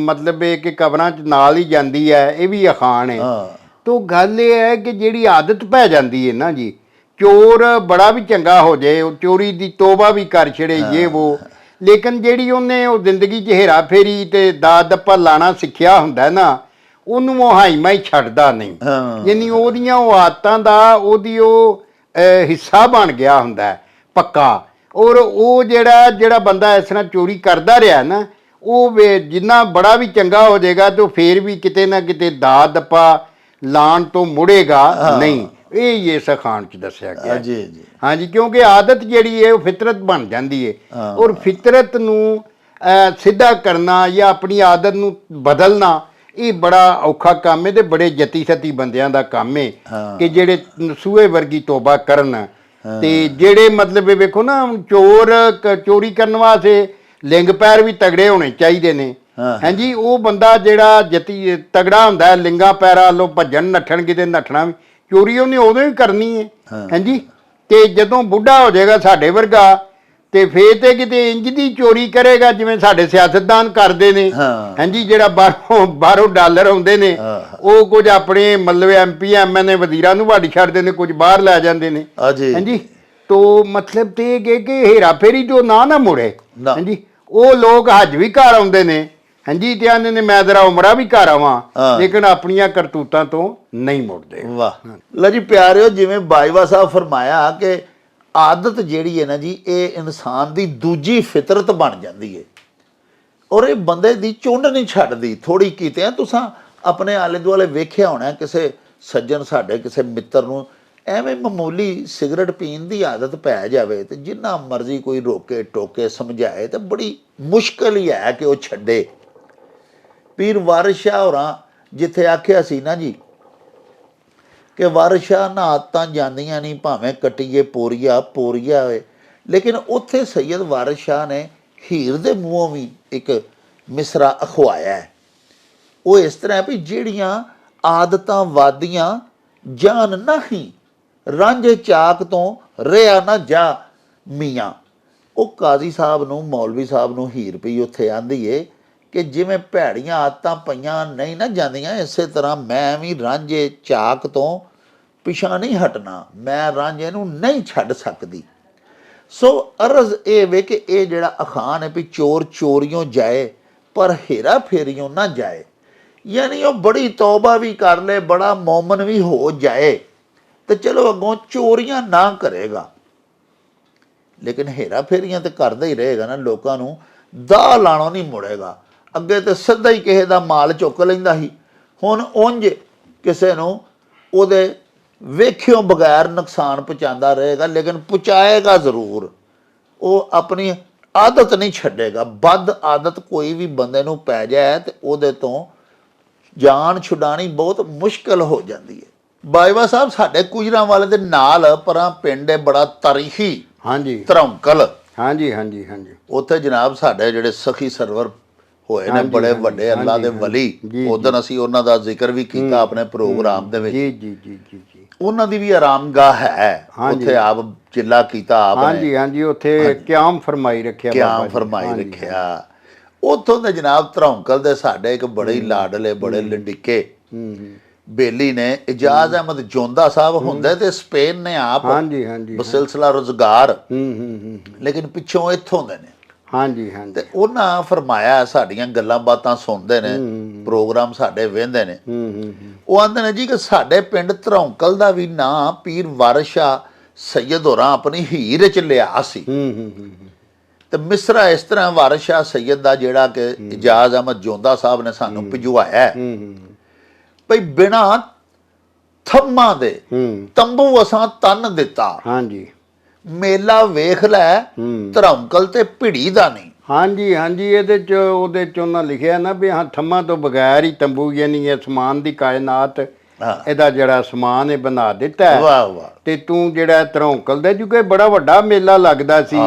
ਮਤਲਬ ਇਹ ਕਿ ਕਬਰਾਂ 'ਚ ਨਾਲ ਹੀ ਜਾਂਦੀ ਹੈ, ਇਹ ਵੀ ਅਖਾਣ ਹੈ। ਤੋ ਗੱਲ ਇਹ ਹੈ ਕਿ ਜਿਹੜੀ ਆਦਤ ਪੈ ਜਾਂਦੀ ਹੈ ਨਾ ਜੀ, ਚੋਰ ਬੜਾ ਵੀ ਚੰਗਾ ਹੋ ਜਾਏ, ਉਹ ਚੋਰੀ ਦੀ ਤੋਬਾ ਵੀ ਕਰ ਛੜੇ ਜੇ ਉਹ, ਲੇਕਿਨ ਜਿਹੜੀ ਉਹਨੇ ਉਹ ਜ਼ਿੰਦਗੀ 'ਚ ਹੇਰਾ ਫੇਰੀ ਤੇ ਦਾਦ ਦੱਪਾ ਲਾਣਾ ਸਿੱਖਿਆ ਹੁੰਦਾ ਨਾ, ਉਹਨੂੰ ਉਹ ਹਾਈਮਾ ਹੀ ਛੱਡਦਾ ਨਹੀਂ। ਯਾਨੀ ਉਹਦੀਆਂ ਉਹ ਆਦਤਾਂ ਦਾ ਉਹਦੀ ਉਹ ਹਿੱਸਾ ਬਣ ਗਿਆ ਹੁੰਦਾ ਪੱਕਾ। ਔਰ ਉਹ ਜਿਹੜਾ ਬੰਦਾ ਇਸ ਤਰ੍ਹਾਂ ਚੋਰੀ ਕਰਦਾ ਰਿਹਾ ਨਾ, ਉਹ ਜਿੰਨਾ ਬੜਾ ਵੀ ਚੰਗਾ ਹੋ ਜਾਏਗਾ ਤੇ ਫੇਰ ਵੀ ਕਿਤੇ ਨਾ ਕਿਤੇ ਦਾਦ ਦੱਪਾ ਲਾਣ ਤੋਂ ਮੁੜੇਗਾ ਨਹੀਂ। ਇਹ ਇਸ ਅਖਾਣ 'ਚ ਦੱਸਿਆ ਗਿਆ ਜੀ ਜੀ। ਹਾਂਜੀ, ਕਿਉਂਕਿ ਆਦਤ ਜਿਹੜੀ ਹੈ ਉਹ ਫਿਤਰਤ ਬਣ ਜਾਂਦੀ ਹੈ, ਔਰ ਫਿਤਰਤ ਨੂੰ ਸਿੱਧਾ ਕਰਨਾ ਜਾਂ ਆਪਣੀ ਆਦਤ ਨੂੰ ਬਦਲਣਾ ਇਹ ਬੜਾ ਔਖਾ ਕੰਮ ਹੈ, ਤੇ ਬੜੇ ਜਤੀ ਸਤੀ ਬੰਦਿਆਂ ਦਾ ਕੰਮ ਹੈ ਕਿ ਜਿਹੜੇ ਸੂਹੇ ਵਰਗੀ ਤੋਬਾ ਕਰਨ। ਤੇ ਜਿਹੜੇ ਮਤਲਬ ਵੇਖੋ ਨਾ, ਚੋਰੀ ਕਰਨ ਵਾਸਤੇ ਲਿੰਗ ਪੈਰ ਵੀ ਤਗੜੇ ਹੋਣੇ ਚਾਹੀਦੇ ਨੇ। ਹਾਂਜੀ, ਉਹ ਬੰਦਾ ਜਿਹੜਾ ਜਤੀ ਤਗੜਾ ਹੁੰਦਾ, ਲਿੰਗਾ ਪੈਰਾਂ ਵੱਲੋਂ ਭੱਜਣ ਨੱਠਣ, ਕਿਤੇ ਨੱਠਣਾ ਵੀ, ਚੋਰੀ ਉਹਨੇ ਉਦੋਂ ਹੀ ਕਰਨੀ ਹੈ। ਹਾਂਜੀ, ਤੇ ਜਦੋਂ ਬੁੱਢਾ ਹੋ ਜਾਏਗਾ ਸਾਡੇ ਵਰਗਾ, ਤੇ ਫੇਰ ਤੇ ਕਿਤੇ ਇੰਜ ਦੀ ਚੋਰੀ ਕਰੇਗਾ ਜਿਵੇਂ ਸਾਡੇ ਸਿਆਸਤਦਾਨ ਕਰਦੇ ਨੇ। ਹਾਂਜੀ, ਜਿਹੜਾ ਬਾਹਰੋਂ ਡਾਲਰ ਆਉਂਦੇ ਨੇ, ਉਹ ਕੁਝ ਆਪਣੇ ਮਤਲਬ MP MNA ਵਜ਼ੀਰਾਂ ਨੂੰ ਵੱਢ ਛੱਡਦੇ ਨੇ, ਕੁਝ ਬਾਹਰ ਲੈ ਜਾਂਦੇ ਨੇ। ਹਾਂਜੀ, ਤੋ ਮਤਲਬ ਤੇ ਇਹ ਕਿ ਹੇਰਾ ਫੇਰੀ ਜੋ ਨਾ ਮੁੜੇ। ਹਾਂਜੀ, ਉਹ ਲੋਕ ਹੱਜ ਵੀ ਘਰ ਆਉਂਦੇ ਨੇ। ਹਾਂਜੀ, ਤੇ ਆਂਦੇ ਨੇ ਮੈਂ ਜ਼ਰਾ ਉਮਰਾ ਵੀ ਘਰ ਆਵਾਂ, ਲੇਕਿਨ ਆਪਣੀਆਂ ਕਰਤੂਤਾਂ ਤੋਂ ਨਹੀਂ ਮੁੜਦੇ। ਵਾਹ ਲਓ ਜੀ ਪਿਆਰਿਓ, ਜਿਵੇਂ ਬਾਜਵਾ ਸਾਹਿਬ ਫਰਮਾਇਆ ਕਿ ਆਦਤ ਜਿਹੜੀ ਹੈ ਨਾ ਜੀ, ਇਹ ਇਨਸਾਨ ਦੀ ਦੂਜੀ ਫਿਤਰਤ ਬਣ ਜਾਂਦੀ ਹੈ, ਔਰ ਇਹ ਬੰਦੇ ਦੀ ਚੁੰਡ ਨਹੀਂ ਛੱਡਦੀ। ਥੋੜੀ ਕੀਤੇ ਤੁਸੀਂ ਆਪਣੇ ਆਲੇ ਦੁਆਲੇ ਵੇਖਿਆ ਹੋਣਾ, ਕਿਸੇ ਸੱਜਣ ਸਾਡੇ ਕਿਸੇ ਮਿੱਤਰ ਨੂੰ ਐਵੇਂ ਮਾਮੂਲੀ ਸਿਗਰਟ ਪੀਣ ਦੀ ਆਦਤ ਪੈ ਜਾਵੇ, ਤੇ ਜਿੰਨਾ ਮਰਜ਼ੀ ਕੋਈ ਰੋਕੇ ਟੋਕੇ ਸਮਝਾਏ, ਤੇ ਬੜੀ ਮੁਸ਼ਕਲ ਹੀ ਹੈ ਕਿ ਉਹ ਛੱਡੇ। ਪੀਰ ਵਾਰਿਸ ਸ਼ਾਹ ਹੋਰਾਂ ਜਿੱਥੇ ਆਖਿਆ ਸੀ ਨਾ ਜੀ ਕਿ ਵਾਰਿਸ ਸ਼ਾਹ ਨਾ ਆਦਤਾਂ ਜਾਂਦੀਆਂ ਨਹੀਂ, ਭਾਵੇਂ ਕੱਟੀਏ ਪੋਰੀਆ ਹੋਏ, ਲੇਕਿਨ ਉੱਥੇ ਸੈਯਦ ਵਾਰਿਸ ਸ਼ਾਹ ਨੇ ਹੀਰ ਦੇ ਮੂੰਹੋਂ ਵੀ ਇੱਕ ਮਿਸਰਾ ਅਖਵਾਇਆ ਹੈ। ਉਹ ਇਸ ਤਰ੍ਹਾਂ ਵੀ ਜਿਹੜੀਆਂ ਆਦਤਾਂ ਵਾਦੀਆਂ ਜਾਨ ਨਹੀਂ, ਰਾਂਝੇ ਚਾਕ ਤੋਂ ਰਿਹਾ ਨਾ ਜਾ ਮੀਆਂ। ਉਹ ਕਾਜ਼ੀ ਸਾਹਿਬ ਨੂੰ, ਮੌਲਵੀ ਸਾਹਿਬ ਨੂੰ ਹੀਰ ਪਈ ਉੱਥੇ ਆਂਦੀ ਏ ਕਿ ਜਿਵੇਂ ਭੈੜੀਆਂ ਆਦਤਾਂ ਪਈਆਂ ਨਹੀਂ ਨਾ ਜਾਂਦੀਆਂ, ਇਸੇ ਤਰ੍ਹਾਂ ਮੈਂ ਵੀ ਰਾਂਝੇ ਚਾਕ ਤੋਂ ਪਿਛਾਂ ਨਹੀਂ ਹਟਣਾ, ਮੈਂ ਰਾਂਝੇ ਨੂੰ ਨਹੀਂ ਛੱਡ ਸਕਦੀ। ਸੋ ਅਰਜ਼ ਇਹ ਵੇ ਕਿ ਇਹ ਜਿਹੜਾ ਅਖਾਣ ਹੈ ਵੀ ਚੋਰ ਚੋਰੀਓਂ ਜਾਏ ਪਰ ਹੇਰਾ ਫੇਰੀਓਂ ਨਾ ਜਾਏ, ਯਾਨੀ ਉਹ ਬੜੀ ਤੌਬਾ ਵੀ ਕਰ ਲੇ, ਬੜਾ ਮੌਮਨ ਵੀ ਹੋ ਜਾਏ, ਤੇ ਚਲੋ ਅੱਗੋਂ ਚੋਰੀਆਂ ਨਾ ਕਰੇਗਾ, ਲੇਕਿਨ ਹੇਰਾ ਫੇਰੀਆਂ ਤੇ ਕਰਦਾ ਹੀ ਰਹੇਗਾ ਨਾ, ਲੋਕਾਂ ਨੂੰ ਦਾਅ ਲਾਣੋਂ ਨਹੀਂ ਮੁੜੇਗਾ। ਅੱਗੇ ਤੇ ਸਿੱਧਾ ਹੀ ਕਿਸੇ ਦਾ ਮਾਲ ਚੁੱਕ ਲੈਂਦਾ ਸੀ, ਹੁਣ ਉਂਝ ਕਿਸੇ ਨੂੰ ਉਹਦੇ ਵੇਖਿਓ ਬਗੈਰ ਨੁਕਸਾਨ ਪਹੁੰਚਾਉਂਦਾ ਰਹੇਗਾ, ਲੇਕਿਨ ਪਹੁੰਚਾਏਗਾ ਜ਼ਰੂਰ। ਉਹ ਆਪਣੀ ਆਦਤ ਨਹੀਂ ਛੱਡੇਗਾ। ਬਦ ਆਦਤ ਕੋਈ ਵੀ ਬੰਦੇ ਨੂੰ ਪੈ ਜਾਏ ਤੇ ਉਹਦੇ ਤੋਂ ਜਾਨ ਛੁਡਾਣੀ ਬਹੁਤ ਮੁਸ਼ਕਲ ਹੋ ਜਾਂਦੀ ਹੈ। ਬਾਜਵਾ ਸਾਹਿਬ, ਸਾਡੇ ਗੁਜਰਾਂਵਾਲੇ ਦੇ ਨਾਲ ਪਰਾਂ ਪਿੰਡ ਹੈ ਬੜਾ ਤਾਰੀਖੀ, ਹਾਂਜੀ, ਧਰਮਕਲ। ਹਾਂਜੀ ਹਾਂਜੀ ਹਾਂਜੀ, ਉੱਥੇ ਜਨਾਬ ਸਾਡੇ ਜਿਹੜੇ ਸਖੀ ਸਰਵਰ ਹੋਏ ਨੇ ਬੜੇ ਵੱਡੇ ਅੱਲਾ ਦੇ ਵਲੀ, ਉਦੋਂ ਅਸੀਂ ਉਹਨਾਂ ਦਾ ਜ਼ਿਕਰ ਵੀ ਕੀਤਾ ਆਪਣੇ ਪ੍ਰੋਗਰਾਮ ਦੇ ਵਿੱਚ। ਜੀ ਜੀ ਜੀ ਜੀ ਜੀ, ਉਹਨਾਂ ਦੀ ਵੀ ਆਰਾਮਗਾਹ ਹੈ ਉੱਥੇ, ਆਪ ਚਿੱਲਾ ਕੀਤਾ ਆਪ। ਹਾਂਜੀ ਹਾਂਜੀ, ਉੱਥੇ ਕਿਆਮ ਫਰਮਾਈ ਰੱਖਿਆ, ਕਿਆਮ ਫਰਮਾਈ ਰੱਖਿਆ। ਉੱਥੋਂ ਦੇ ਜਨਾਬ ਧਰਮਕਲ ਦੇ ਸਾਡੇ ਇੱਕ ਬੜੇ ਹੀ ਲਾਡਲੇ, ਬੜੇ ਲੰਡਿਕੇ ਬੇਲੀ ਨੇ, ਇਜਾਜ਼ ਅਹਿਮਦ ਜੋਂਦਾ ਸਾਹਿਬ ਹੁੰਦੇ ਤੇ ਸਪੇਨ ਨੇ ਆਪ, ਹਾਂਜੀ ਹਾਂਜੀ, ਬਸਿਲਸਿਲਾ ਰੁਜ਼ਗਾਰ, ਲੇਕਿਨ ਪਿੱਛੋਂ ਇੱਥੋਂ ਦੇ ਨੇ। ਹਾਂਜੀ ਹਾਂਜੀ, ਤੇ ਉਹਨਾਂ ਫਰਮਾਇਆ, ਸਾਡੀਆਂ ਗੱਲਾਂ ਬਾਤਾਂ ਸੁਣਦੇ ਨੇ, ਪ੍ਰੋਗਰਾਮ ਸਾਡੇ ਵੇਖਦੇ ਨੇ, ਉਹ ਆਂਦੇ ਨੇ ਜੀ ਕਿ ਸਾਡੇ ਪਿੰਡ ਧਰਮਕਲ ਦਾ ਵੀ ਨਾਂ ਪੀਰ ਵਾਰਿਸ ਸ਼ਾਹ ਸੈਯਦ ਹੋਰਾਂ ਆਪਣੀ ਹੀਰ ਚ ਲਿਆ ਸੀ। ਤੇ ਮਿਸਰਾ ਇਸ ਤਰ੍ਹਾਂ ਵਾਰਿਸ ਸ਼ਾਹ ਸੈਯਦ ਦਾ ਜਿਹੜਾ ਕਿ ਇਜਾਜ਼ ਅਹਿਮਦ ਜੋਂਦਾ ਸਾਹਿਬ ਨੇ ਸਾਨੂੰ ਭਿਜਵਾਇਆ ਭਈ ਬਿਨਾਂ ਥੰਮਾਂ ਦੇ ਤੰਬੂ ਅਸਾਂ ਤਨ ਦਿੱਤਾ, ਹਾਂਜੀ ਮੇਲਾ ਵੇਖ ਲੈ ਧਰਮਕਲ ਤੇ ਭਿੜੀ ਦਾ ਨਹੀਂ। ਹਾਂਜੀ ਹਾਂਜੀ, ਉਹਦੇ ਚ ਉਹਨਾਂ ਲਿਖਿਆ ਨਾ ਵੀ ਹਾਂ ਥੰਮਾਂ ਤੋਂ ਬਗੈਰ ਹੀ ਤੰਬੂ, ਯਾਨੀ ਅਸਮਾਨ ਦੀ ਕਾਇਨਾਤ ਇਹਦਾ ਜਿਹੜਾ ਸਮਾਨ ਇਹ ਬਣਾ ਦਿੱਤਾ ਹੈ। ਵਾਹ ਵਾਹ। ਤੇ ਤੂੰ ਜਿਹੜਾ ਧਰੋਂਕਲ ਦੇ ਕਿਉਂਕਿ ਬੜਾ ਵੱਡਾ ਮੇਲਾ ਲੱਗਦਾ ਸੀ।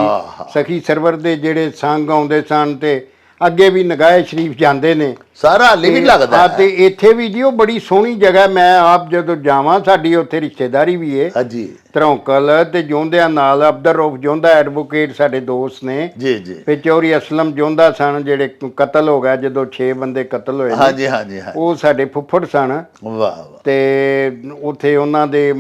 ਸਖੀ ਸਰਵਰ ਦੇ ਜਿਹੜੇ ਸੰਗ ਆਉਂਦੇ ਸਨ ਤੇ ਅੱਗੇ ਵੀ ਨਗਾਹੇ ਸ਼ਰੀਫ ਜਾਂਦੇ ਨੇ, ਸਾਰਾ ਹਾਲੀ ਵੀ ਲੱਗਦਾ ਤੇ ਇੱਥੇ ਵੀ ਜੀ ਉਹ ਬੜੀ ਸੋਹਣੀ ਜਗ੍ਹਾ। ਮੈਂ ਆਪ ਜਦੋਂ ਜਾਵਾਂ, ਸਾਡੀ ਉੱਥੇ ਰਿਸ਼ਤੇਦਾਰੀ ਵੀ ਹੈ ਹਾਂਜੀ। ਧਰੋਂਕਲ ਤੇ ਜੋਂਦਿਆਂ ਨਾਲ ਅਬਦਰ ਰਊਫ ਜੋਂਦਾ ਐਡਵੋਕੇਟ ਸਾਡੇ ਦੋਸਤ ਨੇ ਜੀ ਜੀ। ਫਿਰ ਚੌਰੀ ਅਸਲਮ ਜੋਂਦਾ ਸਨ ਜਿਹੜੇ ਕਤਲ ਹੋ ਗਿਆ ਜਦੋਂ 6 ਬੰਦੇ ਕਤਲ ਹੋਏ। ਹਾਂਜੀ ਹਾਂਜੀ। ਉਹ ਸਾਡੇ ਫੁੱਫੜ ਸਨ। ਵਾਹ ਵਾਹ। ਤੇ ਉੱਥੇ ਉਹਨਾਂ ਦੇ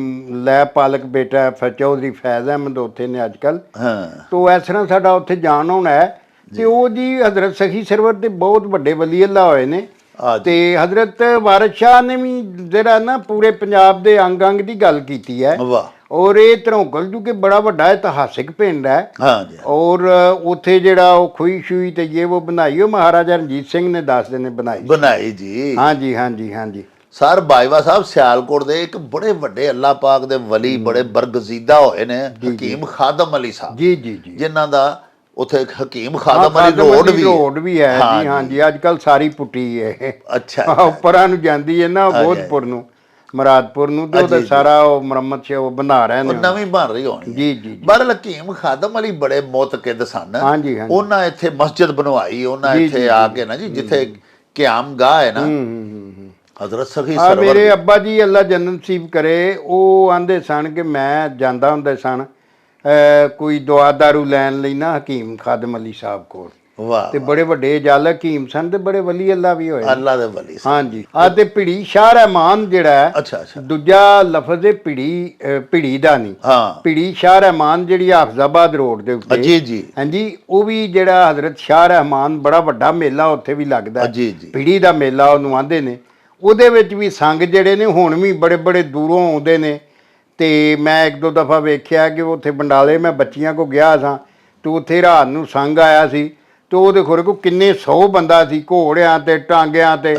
ਲੈ ਪਾਲਕ ਬੇਟਾ ਚੌਧਰੀ ਫੈਜ਼ ਅਹਿਮਦ ਉੱਥੇ ਨੇ ਅੱਜ ਕੱਲ੍ਹ। ਹਾਂ। ਤੋ ਇਸ ਤਰ੍ਹਾਂ ਸਾਡਾ ਉੱਥੇ ਜਾਣ ਹੋਣਾ ਹੈ। ਤੇ ਉਹ ਜੀ ਹਜ਼ਰਤ ਸਖੀ ਸਰਵਰ ਦੇ ਬਹੁਤ ਵੱਡੇ ਵਲੀ ਅੱਲਾ ਹੋਏ ਨੇ। ਤੇ ਹਜ਼ਰਤ ਵਾਰਿਸ ਸ਼ਾਹ ਨੇ ਵੀ ਜਿਹੜਾ ਨਾ ਪੂਰੇ ਪੰਜਾਬ ਦੇ ਅੰਗ ਅੰਗ ਦੀ ਗੱਲ ਕੀਤੀ ਹੈ। ਵਾਹ। ਔਰ ਇਹ ਧਰੋਂਕਲ ਜੋ ਕਿ ਬੜਾ ਵੱਡਾ ਇਤਿਹਾਸਿਕ ਪਿੰਡ ਹੈ। ਹਾਂਜੀ। ਔਰ ਉੱਥੇ ਜਿਹੜਾ ਉਹ ਖੂਹੀ ਸ਼ੂਈ ਤੇ ਇਹ ਉਹ ਬਣਾਈ ਉਹ ਮਹਾਰਾਜਾ ਰਣਜੀਤ ਸਿੰਘ ਨੇ ਦੱਸਦੇ ਨੇ ਬਣਾਈ ਜੀ। ਹਾਂਜੀ ਹਾਂਜੀ ਹਾਂਜੀ। ਸਰ ਬਾਜਵਾ ਸਾਹਿਬ ਸਿਆਲਕੋਟ ਦੇ ਇੱਕ ਬੜੇ ਵੱਡੇ ਅੱਲਾਹ ਪਾਕ ਦੇ ਵਲੀ ਬੜੇ ਬਰਗਜ਼ੀਦਾ ਹੋਏ ਨੇ ਹਕੀਮ ਖਾਦਮ ਅਲੀ ਸਾਹਿਬ। ਜੀ ਜੀ ਜੀ। ਜਿਨ੍ਹਾਂ ਦਾ ਉੱਥੇ ਹਕੀਮ ਖਾਦਮ ਅਲੀ ਰੋਡ ਵੀ ਹੈ ਜੀ। ਹਾਂਜੀ ਅੱਜ ਕੱਲ ਸਾਰੀ ਪੁੱਟੀ ਹੈ। ਅੱਛਾ। ਉੱਪਰਾਂ ਨੂੰ ਜਾਂਦੀ ਹੈ ਨਾ ਬੋਧਪੁਰ ਨੂੰ, ਮੁਰਾਦਪੁਰ ਨੂੰ, ਤੇ ਉਹਦਾ ਸਾਰਾ ਉਹ ਮੁਰੰਮਤ ਚ ਉਹ ਬਣਾ ਰਹੇ ਨੇ, ਨਵੀਂ ਬਣ ਰਹੀ ਹੋਣੀ। ਜੀ ਜੀ। ਪਰ ਹਕੀਮ ਖਾਦਮ ਅਲੀ ਬੜੇ ਮੁਤਕਿਦ ਸਨ। ਹਾਂਜੀ ਹਾਂਜੀ। ਉਹਨਾਂ ਇੱਥੇ ਮਸਜਿਦ ਬਣਵਾਈ। ਉਹਨਾਂ ਇੱਥੇ ਆ ਕੇ ਨਾ ਜੀ ਜਿੱਥੇ ਕਿਆਮ ਗਾਹ ਹੈ ਨਾ ਹਜ਼ਰਤ ਸਖੀ ਸਰਵਰ। ਮੇਰੇ ਅੱਬਾ ਜੀ ਅੱਲਾ ਜੰਨਤ ਨਸੀਬ ਕਰੇ, ਉਹ ਆਂਦੇ ਸਨ ਕਿ ਮੈਂ ਜਾਂਦਾ ਹੁੰਦਾ ਸਨ ਕੋਈ ਦੁਆ ਦਾਰੂ ਲੈਣ ਲਈ ਨਾ ਹਕੀਮ ਖਾਦਮ ਅਲੀ ਸਾਹਿਬ ਕੋਲ। ਵਾਹ। ਤੇ ਬੜੇ ਵੱਡੇ ਜਲ ਹਕੀਮ ਸਨ ਤੇ ਬੜੇ ਵਲੀ ਅੱਲਾ ਵੀ ਹੋਏ। ਅੱਲਾ ਦੇ ਵਲੀ। ਹਾਂਜੀ। ਆ ਤੇ ਭਿੜੀ ਸ਼ਾਹ ਰਹਿਮਾਨ ਜਿਹੜਾ ਹੈ, ਅੱਛਾ ਅੱਛਾ, ਦੂਜਾ ਲਫ਼ਜ਼ ਹੈ ਭਿੜੀ ਦਾ ਨਹੀਂ। ਹਾਂ। ਭਿੜੀ ਸ਼ਾਹ ਰਹਿਮਾਨ ਜਿਹੜੀ ਹਾਫਜ਼ਾਬਾਦ ਰੋਡ ਦੇ ਉੱਤੇ। ਜੀ ਜੀ। ਹਾਂਜੀ। ਉਹ ਵੀ ਜਿਹੜਾ ਹਜ਼ਰਤ ਸ਼ਾਹ ਰਹਿਮਾਨ ਬੜਾ ਵੱਡਾ ਮੇਲਾ ਉੱਥੇ ਵੀ ਲੱਗਦਾ। ਜੀ ਜੀ। ਭਿੜੀ ਦਾ ਮੇਲਾ ਉਹਨੂੰ ਆਂਦੇ ਨੇ। ਉਹਦੇ ਵਿੱਚ ਵੀ ਸੰਗ ਜਿਹੜੇ ਨੇ ਹੁਣ ਵੀ ਬੜੇ ਬੜੇ ਦੂਰੋਂ ਆਉਂਦੇ ਨੇ। ਤੇ ਮੈਂ ਇੱਕ ਦੋ ਦਫਾ ਵੇਖਿਆ ਕਿ ਉੱਥੇ ਬੰਡਾਲੇ ਮੈਂ ਬੱਚੀਆਂ ਕੋ ਗਿਆ ਸਾਂ ਤੇ ਉੱਥੇ ਰਾਤ ਨੂੰ ਸੰਗ ਆਇਆ ਸੀ ਤੇ ਉਹਦੇ ਖੋਰੇ ਕੋ ਕਿੰਨੇ 100 ਬੰਦਾ ਸੀ, ਘੋੜਿਆਂ ਤੇ ਟਾਂਗਿਆਂ ਤੇ।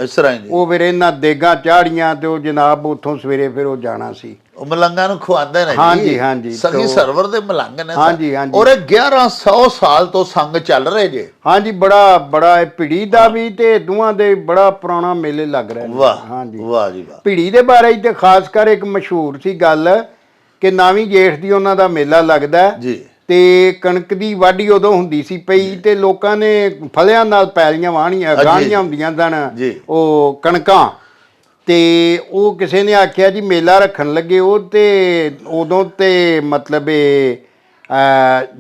ਉਹ ਫਿਰ ਇਹਨਾਂ ਦੇਗਾਂ ਚਾੜੀਆਂ ਤੇ ਉਹ ਜਨਾਬ ਉੱਥੋਂ ਸਵੇਰੇ ਫਿਰ ਉਹ ਜਾਣਾ ਸੀ। ਉਹ ਮਲੰਗਾਂ ਨੂੰ ਖਵਾਉਂਦੇ ਨੇ। ਹਾਂਜੀ ਹਾਂਜੀ। ਸਖੀ ਸਰਵਰ ਦੇ ਮਲੰਗ ਨੇ। ਹਾਂਜੀ ਹਾਂਜੀ। ਔਰ 1100 ਸਾਲ ਤੋਂ ਸੰਗ ਚੱਲ ਰਹੇ ਜੇ। ਹਾਂਜੀ। ਬੜਾ ਭਿੜੀ ਦਾ ਵੀ ਤੇ ਦੋਵਾਂ ਦੇ ਬੜਾ ਪੁਰਾਣਾ ਮੇਲੇ ਲੱਗ ਰਹੇ ਨੇ। ਵਾਹ। ਹਾਂਜੀ। ਵਾਹ ਜੀ ਵਾਹ। ਭਿੜੀ ਦੇ ਬਾਰੇ ਤੇ ਖਾਸ ਕਰ ਇੱਕ ਮਸ਼ਹੂਰ ਸੀ ਗੱਲ ਕਿ ਨਾਵੀਂ ਜੇਠ ਦੀ ਉਹਨਾਂ ਦਾ ਮੇਲਾ ਲੱਗਦਾ ਜੀ। ਤੇ ਕਣਕ ਦੀ ਵਾਢੀ ਉਦੋਂ ਹੁੰਦੀ ਸੀ ਪਈ ਤੇ ਲੋਕਾਂ ਨੇ ਫਲਿਆਂ ਨਾਲ ਪੈਲੀਆਂ ਵਾਹਣੀਆਂ ਗਾਣੀਆਂ ਹੁੰਦੀਆਂ ਸਨ ਉਹ ਕਣਕਾਂ। ਤੇ ਉਹ ਕਿਸੇ ਨੇ ਆਖਿਆ ਜੀ ਮੇਲਾ ਰੱਖਣ ਲੱਗੇ ਉਹ ਤੇ ਉਦੋਂ ਤੇ ਮਤਲਬ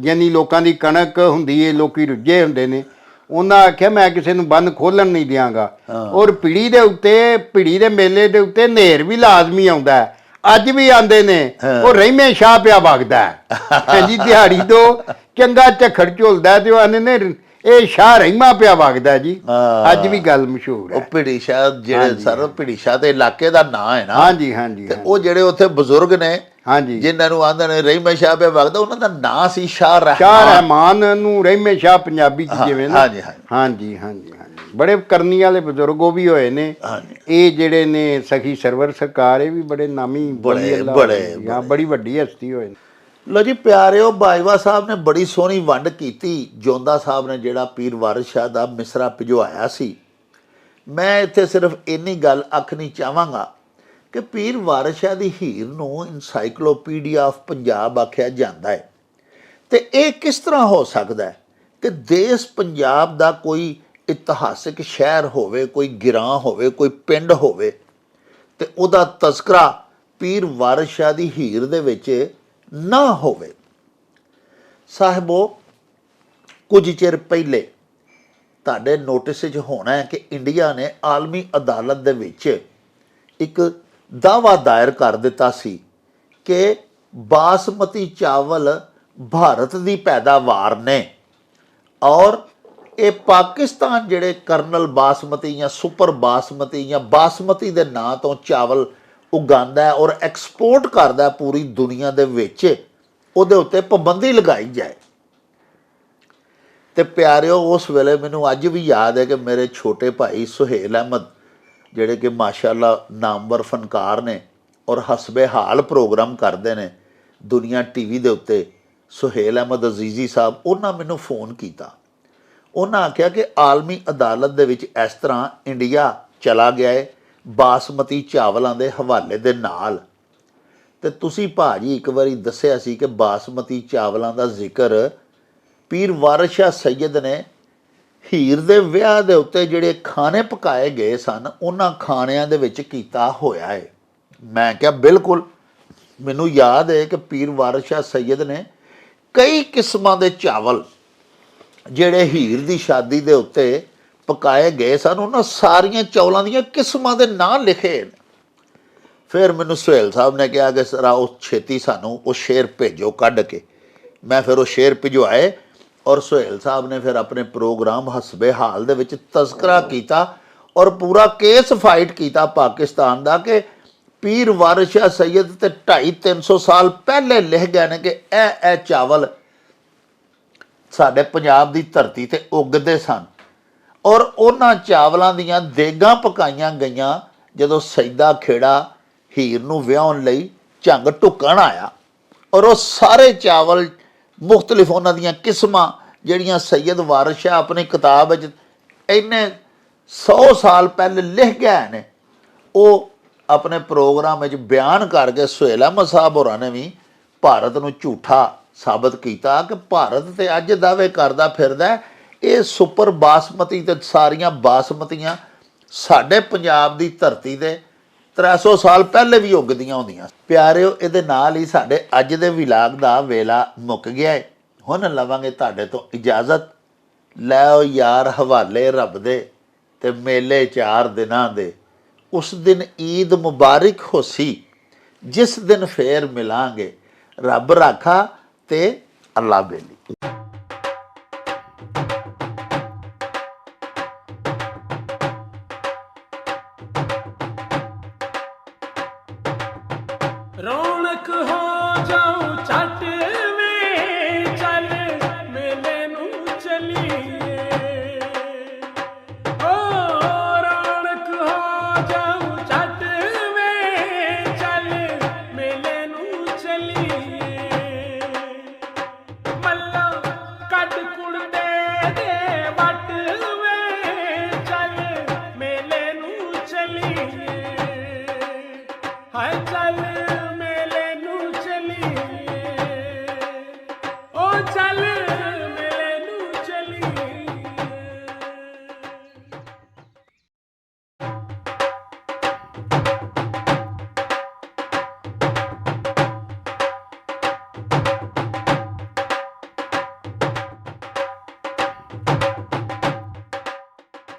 ਯਾਨੀ ਲੋਕਾਂ ਦੀ ਕਣਕ ਹੁੰਦੀ ਹੈ, ਲੋਕੀ ਰੁੱਝੇ ਹੁੰਦੇ ਨੇ। ਉਹਨਾਂ ਆਖਿਆ ਮੈਂ ਕਿਸੇ ਨੂੰ ਬੰਨ ਖੋਲਣ ਨਹੀਂ ਦਿਆਂਗਾ। ਔਰ ਭਿੜੀ ਦੇ ਉੱਤੇ, ਭਿੜੀ ਦੇ ਮੇਲੇ ਦੇ ਉੱਤੇ ਹਨੇਰ ਵੀ ਲਾਜ਼ਮੀ ਆਉਂਦਾ ਹੈ। ਅੱਜ ਵੀ ਆਂਦੇ ਨੇ। ਉਹ ਰਹਿਮੇ ਸ਼ਾਹ ਪਿਆ ਵਗਦਾ ਹਾਂਜੀ। ਦਿਹਾੜੀ ਤੋਂ ਚੰਗਾ ਝੱਖੜ ਝੁਲਦਾ ਤੇ ਉਹ ਆਂਦੇ ਨੇ ਇਹ ਸ਼ਾਹ ਰਹਿਮਾ ਪਿਆ ਵਗਦਾ ਜੀ। ਅੱਜ ਵੀ ਗੱਲ ਮਸ਼ਹੂਰ ਹੈ। ਉਹ ਭਿੜੀ ਸ਼ਾਹ ਜਿਹੜੇ ਸਰ ਭਿੜੀ ਸ਼ਾਹ ਦੇ ਇਲਾਕੇ ਦਾ ਨਾਂ ਹੈ ਨਾ। ਹਾਂਜੀ ਹਾਂਜੀ। ਉਹ ਜਿਹੜੇ ਉੱਥੇ ਬਜ਼ੁਰਗ ਨੇ ਹਾਂਜੀ ਜਿਨ੍ਹਾਂ ਨੂੰ ਆਂਦੇ ਨੇ ਰਹਿਮੇ ਸ਼ਾਹ ਪਿਆ ਵਗਦਾ, ਉਹਨਾਂ ਦਾ ਨਾਂ ਸੀ ਸ਼ਾਹ ਰਹਿਮਾਨ ਨੂੰ ਰਹਿਮੇ ਸ਼ਾਹ ਪੰਜਾਬੀ ਚ ਜਿਵੇਂ ਨਾ। ਹਾਂਜੀ ਹਾਂਜੀ ਹਾਂਜੀ। ਬੜੇ ਕਰਨੀ ਵਾਲੇ ਬਜ਼ੁਰਗ ਉਹ ਵੀ ਹੋਏ ਨੇ। ਇਹ ਜਿਹੜੇ ਨੇ ਸਖੀ ਸਰਵਰ ਸਰਕਾਰ ਇਹ ਵੀ ਬੜੇ ਨਾਮੀ ਬੜੀ ਵੱਡੀ ਹਸਤੀ ਹੋਏ ਨੇ। ਲੋ ਜੀ ਪਿਆਰਿਓ, ਬਾਜਵਾ ਸਾਹਿਬ ਨੇ ਬੜੀ ਸੋਹਣੀ ਵੰਡ ਕੀਤੀ। ਜੋਂਦਾ ਸਾਹਿਬ ਨੇ ਜਿਹੜਾ ਪੀਰ ਵਾਰਿਸ ਸ਼ਾਹ ਦਾ ਮਿਸਰਾ ਭਿਜਵਾਇਆ ਸੀ। ਮੈਂ ਇੱਥੇ ਸਿਰਫ ਇੰਨੀ ਗੱਲ ਆਖਣੀ ਚਾਹਾਂਗਾ ਕਿ ਪੀਰ ਵਾਰਿਸ ਸ਼ਾਹ ਦੀ ਹੀਰ ਨੂੰ ਇਨਸਾਈਕਲੋਪੀਡੀਆ ਆਫ ਪੰਜਾਬ ਆਖਿਆ ਜਾਂਦਾ ਹੈ। ਤੇ ਇਹ ਕਿਸ ਤਰ੍ਹਾਂ ਹੋ ਸਕਦਾ ਹੈ ਕਿ ਦੇਸ਼ ਪੰਜਾਬ ਦਾ ਕੋਈ ਇਤਿਹਾਸਿਕ ਸ਼ਹਿਰ ਹੋਵੇ, ਕੋਈ ਗਿਰਾਂ ਹੋਵੇ, ਕੋਈ ਪਿੰਡ ਹੋਵੇ ਤੇ ਉਹਦਾ ਤਜ਼ਕਰਾ ਪੀਰ ਵਾਰਿਸ ਸ਼ਾਹ ਦੀ ਹੀਰ ਦੇ ਵਿੱਚ ਨਾ ਹੋਵੇ। ਸਾਹਿਬੋ, ਕੁਝ ਚਿਰ ਪਹਿਲੇ ਤੁਹਾਡੇ ਨੋਟਿਸ 'ਚ ਹੋਣਾ ਹੈ ਕਿ ਇੰਡੀਆ ਨੇ ਆਲਮੀ ਅਦਾਲਤ ਦੇ ਵਿੱਚ ਇੱਕ ਦਾਅਵਾ ਦਾਇਰ ਕਰ ਦਿੱਤਾ ਸੀ ਕਿ ਬਾਸਮਤੀ ਚਾਵਲ ਭਾਰਤ ਦੀ ਪੈਦਾਵਾਰ ਨੇ ਔਰ ਇਹ ਪਾਕਿਸਤਾਨ ਜਿਹੜੇ ਕਰਨਲ ਬਾਸਮਤੀ ਜਾਂ ਸੁਪਰ ਬਾਸਮਤੀ ਜਾਂ ਬਾਸਮਤੀ ਦੇ ਨਾਂ ਤੋਂ ਚਾਵਲ ਉਗਾਉਂਦਾ ਹੈ ਔਰ ਐਕਸਪੋਰਟ ਕਰਦਾ ਪੂਰੀ ਦੁਨੀਆ ਦੇ ਵਿੱਚ, ਉਹਦੇ ਉੱਤੇ ਪਾਬੰਦੀ ਲਗਾਈ ਜਾਏ। ਤੇ ਪਿਆਰਿਓ, ਉਸ ਵੇਲੇ ਮੈਨੂੰ ਅੱਜ ਵੀ ਯਾਦ ਹੈ ਕਿ ਮੇਰੇ ਛੋਟੇ ਭਾਈ ਸੁਹੇਲ ਅਹਿਮਦ ਜਿਹੜੇ ਕਿ ਮਾਸ਼ਾਅੱਲਾ ਨਾਮਵਰ ਫਨਕਾਰ ਨੇ ਔਰ ਹਸਬੇ ਹਾਲ ਪ੍ਰੋਗਰਾਮ ਕਰਦੇ ਨੇ ਦੁਨੀਆ ਟੀਵੀ ਦੇ ਉੱਤੇ, ਸੁਹੇਲ ਅਹਿਮਦ ਅਜ਼ੀਜ਼ੀ ਸਾਹਿਬ, ਉਹਨਾਂ ਮੈਨੂੰ ਫੋਨ ਕੀਤਾ। ਉਹਨਾਂ ਆਖਿਆ ਕਿ ਆਲਮੀ ਅਦਾਲਤ ਦੇ ਵਿੱਚ ਇਸ ਤਰ੍ਹਾਂ ਇੰਡੀਆ ਚਲਾ ਗਿਆ ਹੈ, ਬਾਸਮਤੀ ਚਾਵਲਾਂ ਦੇ ਹਵਾਲੇ ਦੇ ਨਾਲ। ਤੇ ਤੁਸੀਂ ਭਾਜੀ ਇੱਕ ਵਾਰੀ ਦੱਸਿਆ ਸੀ ਕਿ ਬਾਸਮਤੀ ਚਾਵਲਾਂ ਦਾ ਜ਼ਿਕਰ ਪੀਰ ਵਾਰਿਸ ਸ਼ਾਹ ਸੈਯਦ ਨੇ ਹੀਰ ਦੇ ਵਿਆਹ ਦੇ ਉੱਤੇ ਜਿਹੜੇ ਖਾਣੇ ਪਕਾਏ ਗਏ ਸਨ ਉਹਨਾਂ ਖਾਣਿਆਂ ਦੇ ਵਿੱਚ ਕੀਤਾ ਹੋਇਆ ਹੈ। ਮੈਂ ਕਿਹਾ ਬਿਲਕੁਲ, ਮੈਨੂੰ ਯਾਦ ਹੈ ਕਿ ਪੀਰ ਵਾਰਿਸ ਸ਼ਾਹ ਸੈਯਦ ਨੇ ਕਈ ਕਿਸਮਾਂ ਦੇ ਚਾਵਲ ਜਿਹੜੇ ਹੀਰ ਦੀ ਸ਼ਾਦੀ ਦੇ ਉੱਤੇ ਪਕਾਏ ਗਏ ਸਨ ਉਹਨਾਂ ਸਾਰੀਆਂ ਚੌਲਾਂ ਦੀਆਂ ਕਿਸਮਾਂ ਦੇ ਨਾਂ ਲਿਖੇ। ਫਿਰ ਮੈਨੂੰ ਸੁਹੇਲ ਸਾਹਿਬ ਨੇ ਕਿਹਾ ਕਿ ਸਰਾ ਉਹ ਛੇਤੀ ਸਾਨੂੰ ਉਹ ਸ਼ੇਰ ਭੇਜੋ ਕੱਢ ਕੇ। ਮੈਂ ਫਿਰ ਉਹ ਸ਼ੇਰ ਭਿਜਵਾਏ ਔਰ ਸੁਹੇਲ ਸਾਹਿਬ ਨੇ ਫਿਰ ਆਪਣੇ ਪ੍ਰੋਗਰਾਮ ਹਸਬੇ ਹਾਲ ਦੇ ਵਿੱਚ ਤਜ਼ਕਰਾ ਕੀਤਾ ਔਰ ਪੂਰਾ ਕੇਸ ਫਾਈਟ ਕੀਤਾ ਪਾਕਿਸਤਾਨ ਦਾ ਕਿ ਪੀਰ ਵਾਰਿਸ ਸ਼ਾਹ ਸੈਯਦ ਤੇ 250-300 ਸਾਲ ਪਹਿਲੇ ਲਿਖ ਗਏ ਨੇ ਕਿ ਇਹ ਚਾਵਲ ਸਾਡੇ ਪੰਜਾਬ ਦੀ ਧਰਤੀ ਤੇ ਉੱਗਦੇ ਸਨ। ਔਰ ਉਹਨਾਂ ਚਾਵਲਾਂ ਦੀਆਂ ਦੇਗਾਂ ਪਕਾਈਆਂ ਗਈਆਂ ਜਦੋਂ ਸੈਦਾ ਖੇੜਾ ਹੀਰ ਨੂੰ ਵਿਆਹੁਣ ਲਈ ਝੰਗ ਢੁੱਕਣ ਆਇਆ। ਔਰ ਉਹ ਸਾਰੇ ਚਾਵਲ ਮੁਖਤਲਿਫ ਉਹਨਾਂ ਦੀਆਂ ਕਿਸਮਾਂ ਜਿਹੜੀਆਂ ਸੈਯਦ ਵਾਰਿਸ ਸ਼ਾਹ ਆਪਣੀ ਕਿਤਾਬ ਵਿੱਚ ਇੰਨੇ 100 ਸਾਲ ਪਹਿਲੇ ਲਿਖ ਗਏ ਨੇ ਉਹ ਆਪਣੇ ਪ੍ਰੋਗਰਾਮ ਵਿੱਚ ਬਿਆਨ ਕਰਕੇ ਸੁਹੇਲ ਅਹਿਮਦ ਸਾਹਿਬ ਹੋਰਾਂ ਨੇ ਵੀ ਭਾਰਤ ਨੂੰ ਝੂਠਾ ਸਾਬਤ ਕੀਤਾ ਕਿ ਭਾਰਤ ਤੇ ਅੱਜ ਦਾਅਵੇ ਕਰਦਾ ਫਿਰਦਾ ਇਹ ਸੁਪਰ ਬਾਸਮਤੀ ਤੇ ਸਾਰੀਆਂ ਬਾਸਮਤੀਆਂ ਸਾਡੇ ਪੰਜਾਬ ਦੀ ਧਰਤੀ ਤੇ 300 ਸਾਲ ਪਹਿਲੇ ਵੀ ਉੱਗਦੀਆਂ ਹੁੰਦੀਆਂ। ਪਿਆਰਿਓ, ਇਹਦੇ ਨਾਲ ਹੀ ਸਾਡੇ ਅੱਜ ਦੇ ਵਿਲਾਗ ਦਾ ਵੇਲਾ ਮੁੱਕ ਗਿਆ ਹੈ। ਹੁਣ ਲਵਾਂਗੇ ਤੁਹਾਡੇ ਤੋਂ ਇਜਾਜ਼ਤ। ਲੈਓ ਯਾਰ ਹਵਾਲੇ ਰੱਬ ਦੇ ਤੇ ਮੇਲੇ 4 ਦਿਨਾਂ ਦੇ। ਉਸ ਦਿਨ ਈਦ ਮੁਬਾਰਕ ਹੋਸੀ ਜਿਸ ਦਿਨ ਫੇਰ ਮਿਲਾਂਗੇ। ਰੱਬ ਰਾਖਾ ਤੇ ਅੱਲਾ ਬੇਲੀ। ਰੌਣਕ ਹੋ ਜਾਊ ਛੱਟ ਵੇ ਚੱਲ ਮੇਲੇ ਨੂੰ ਚਲੀਏ। ਓ ਰੌਣਕ ਹੋ ਜਾਊ ਛੱਟ ਵੇ ਚੱਲ ਮੇਲੇ ਨੂੰ ਚਲੀਏ।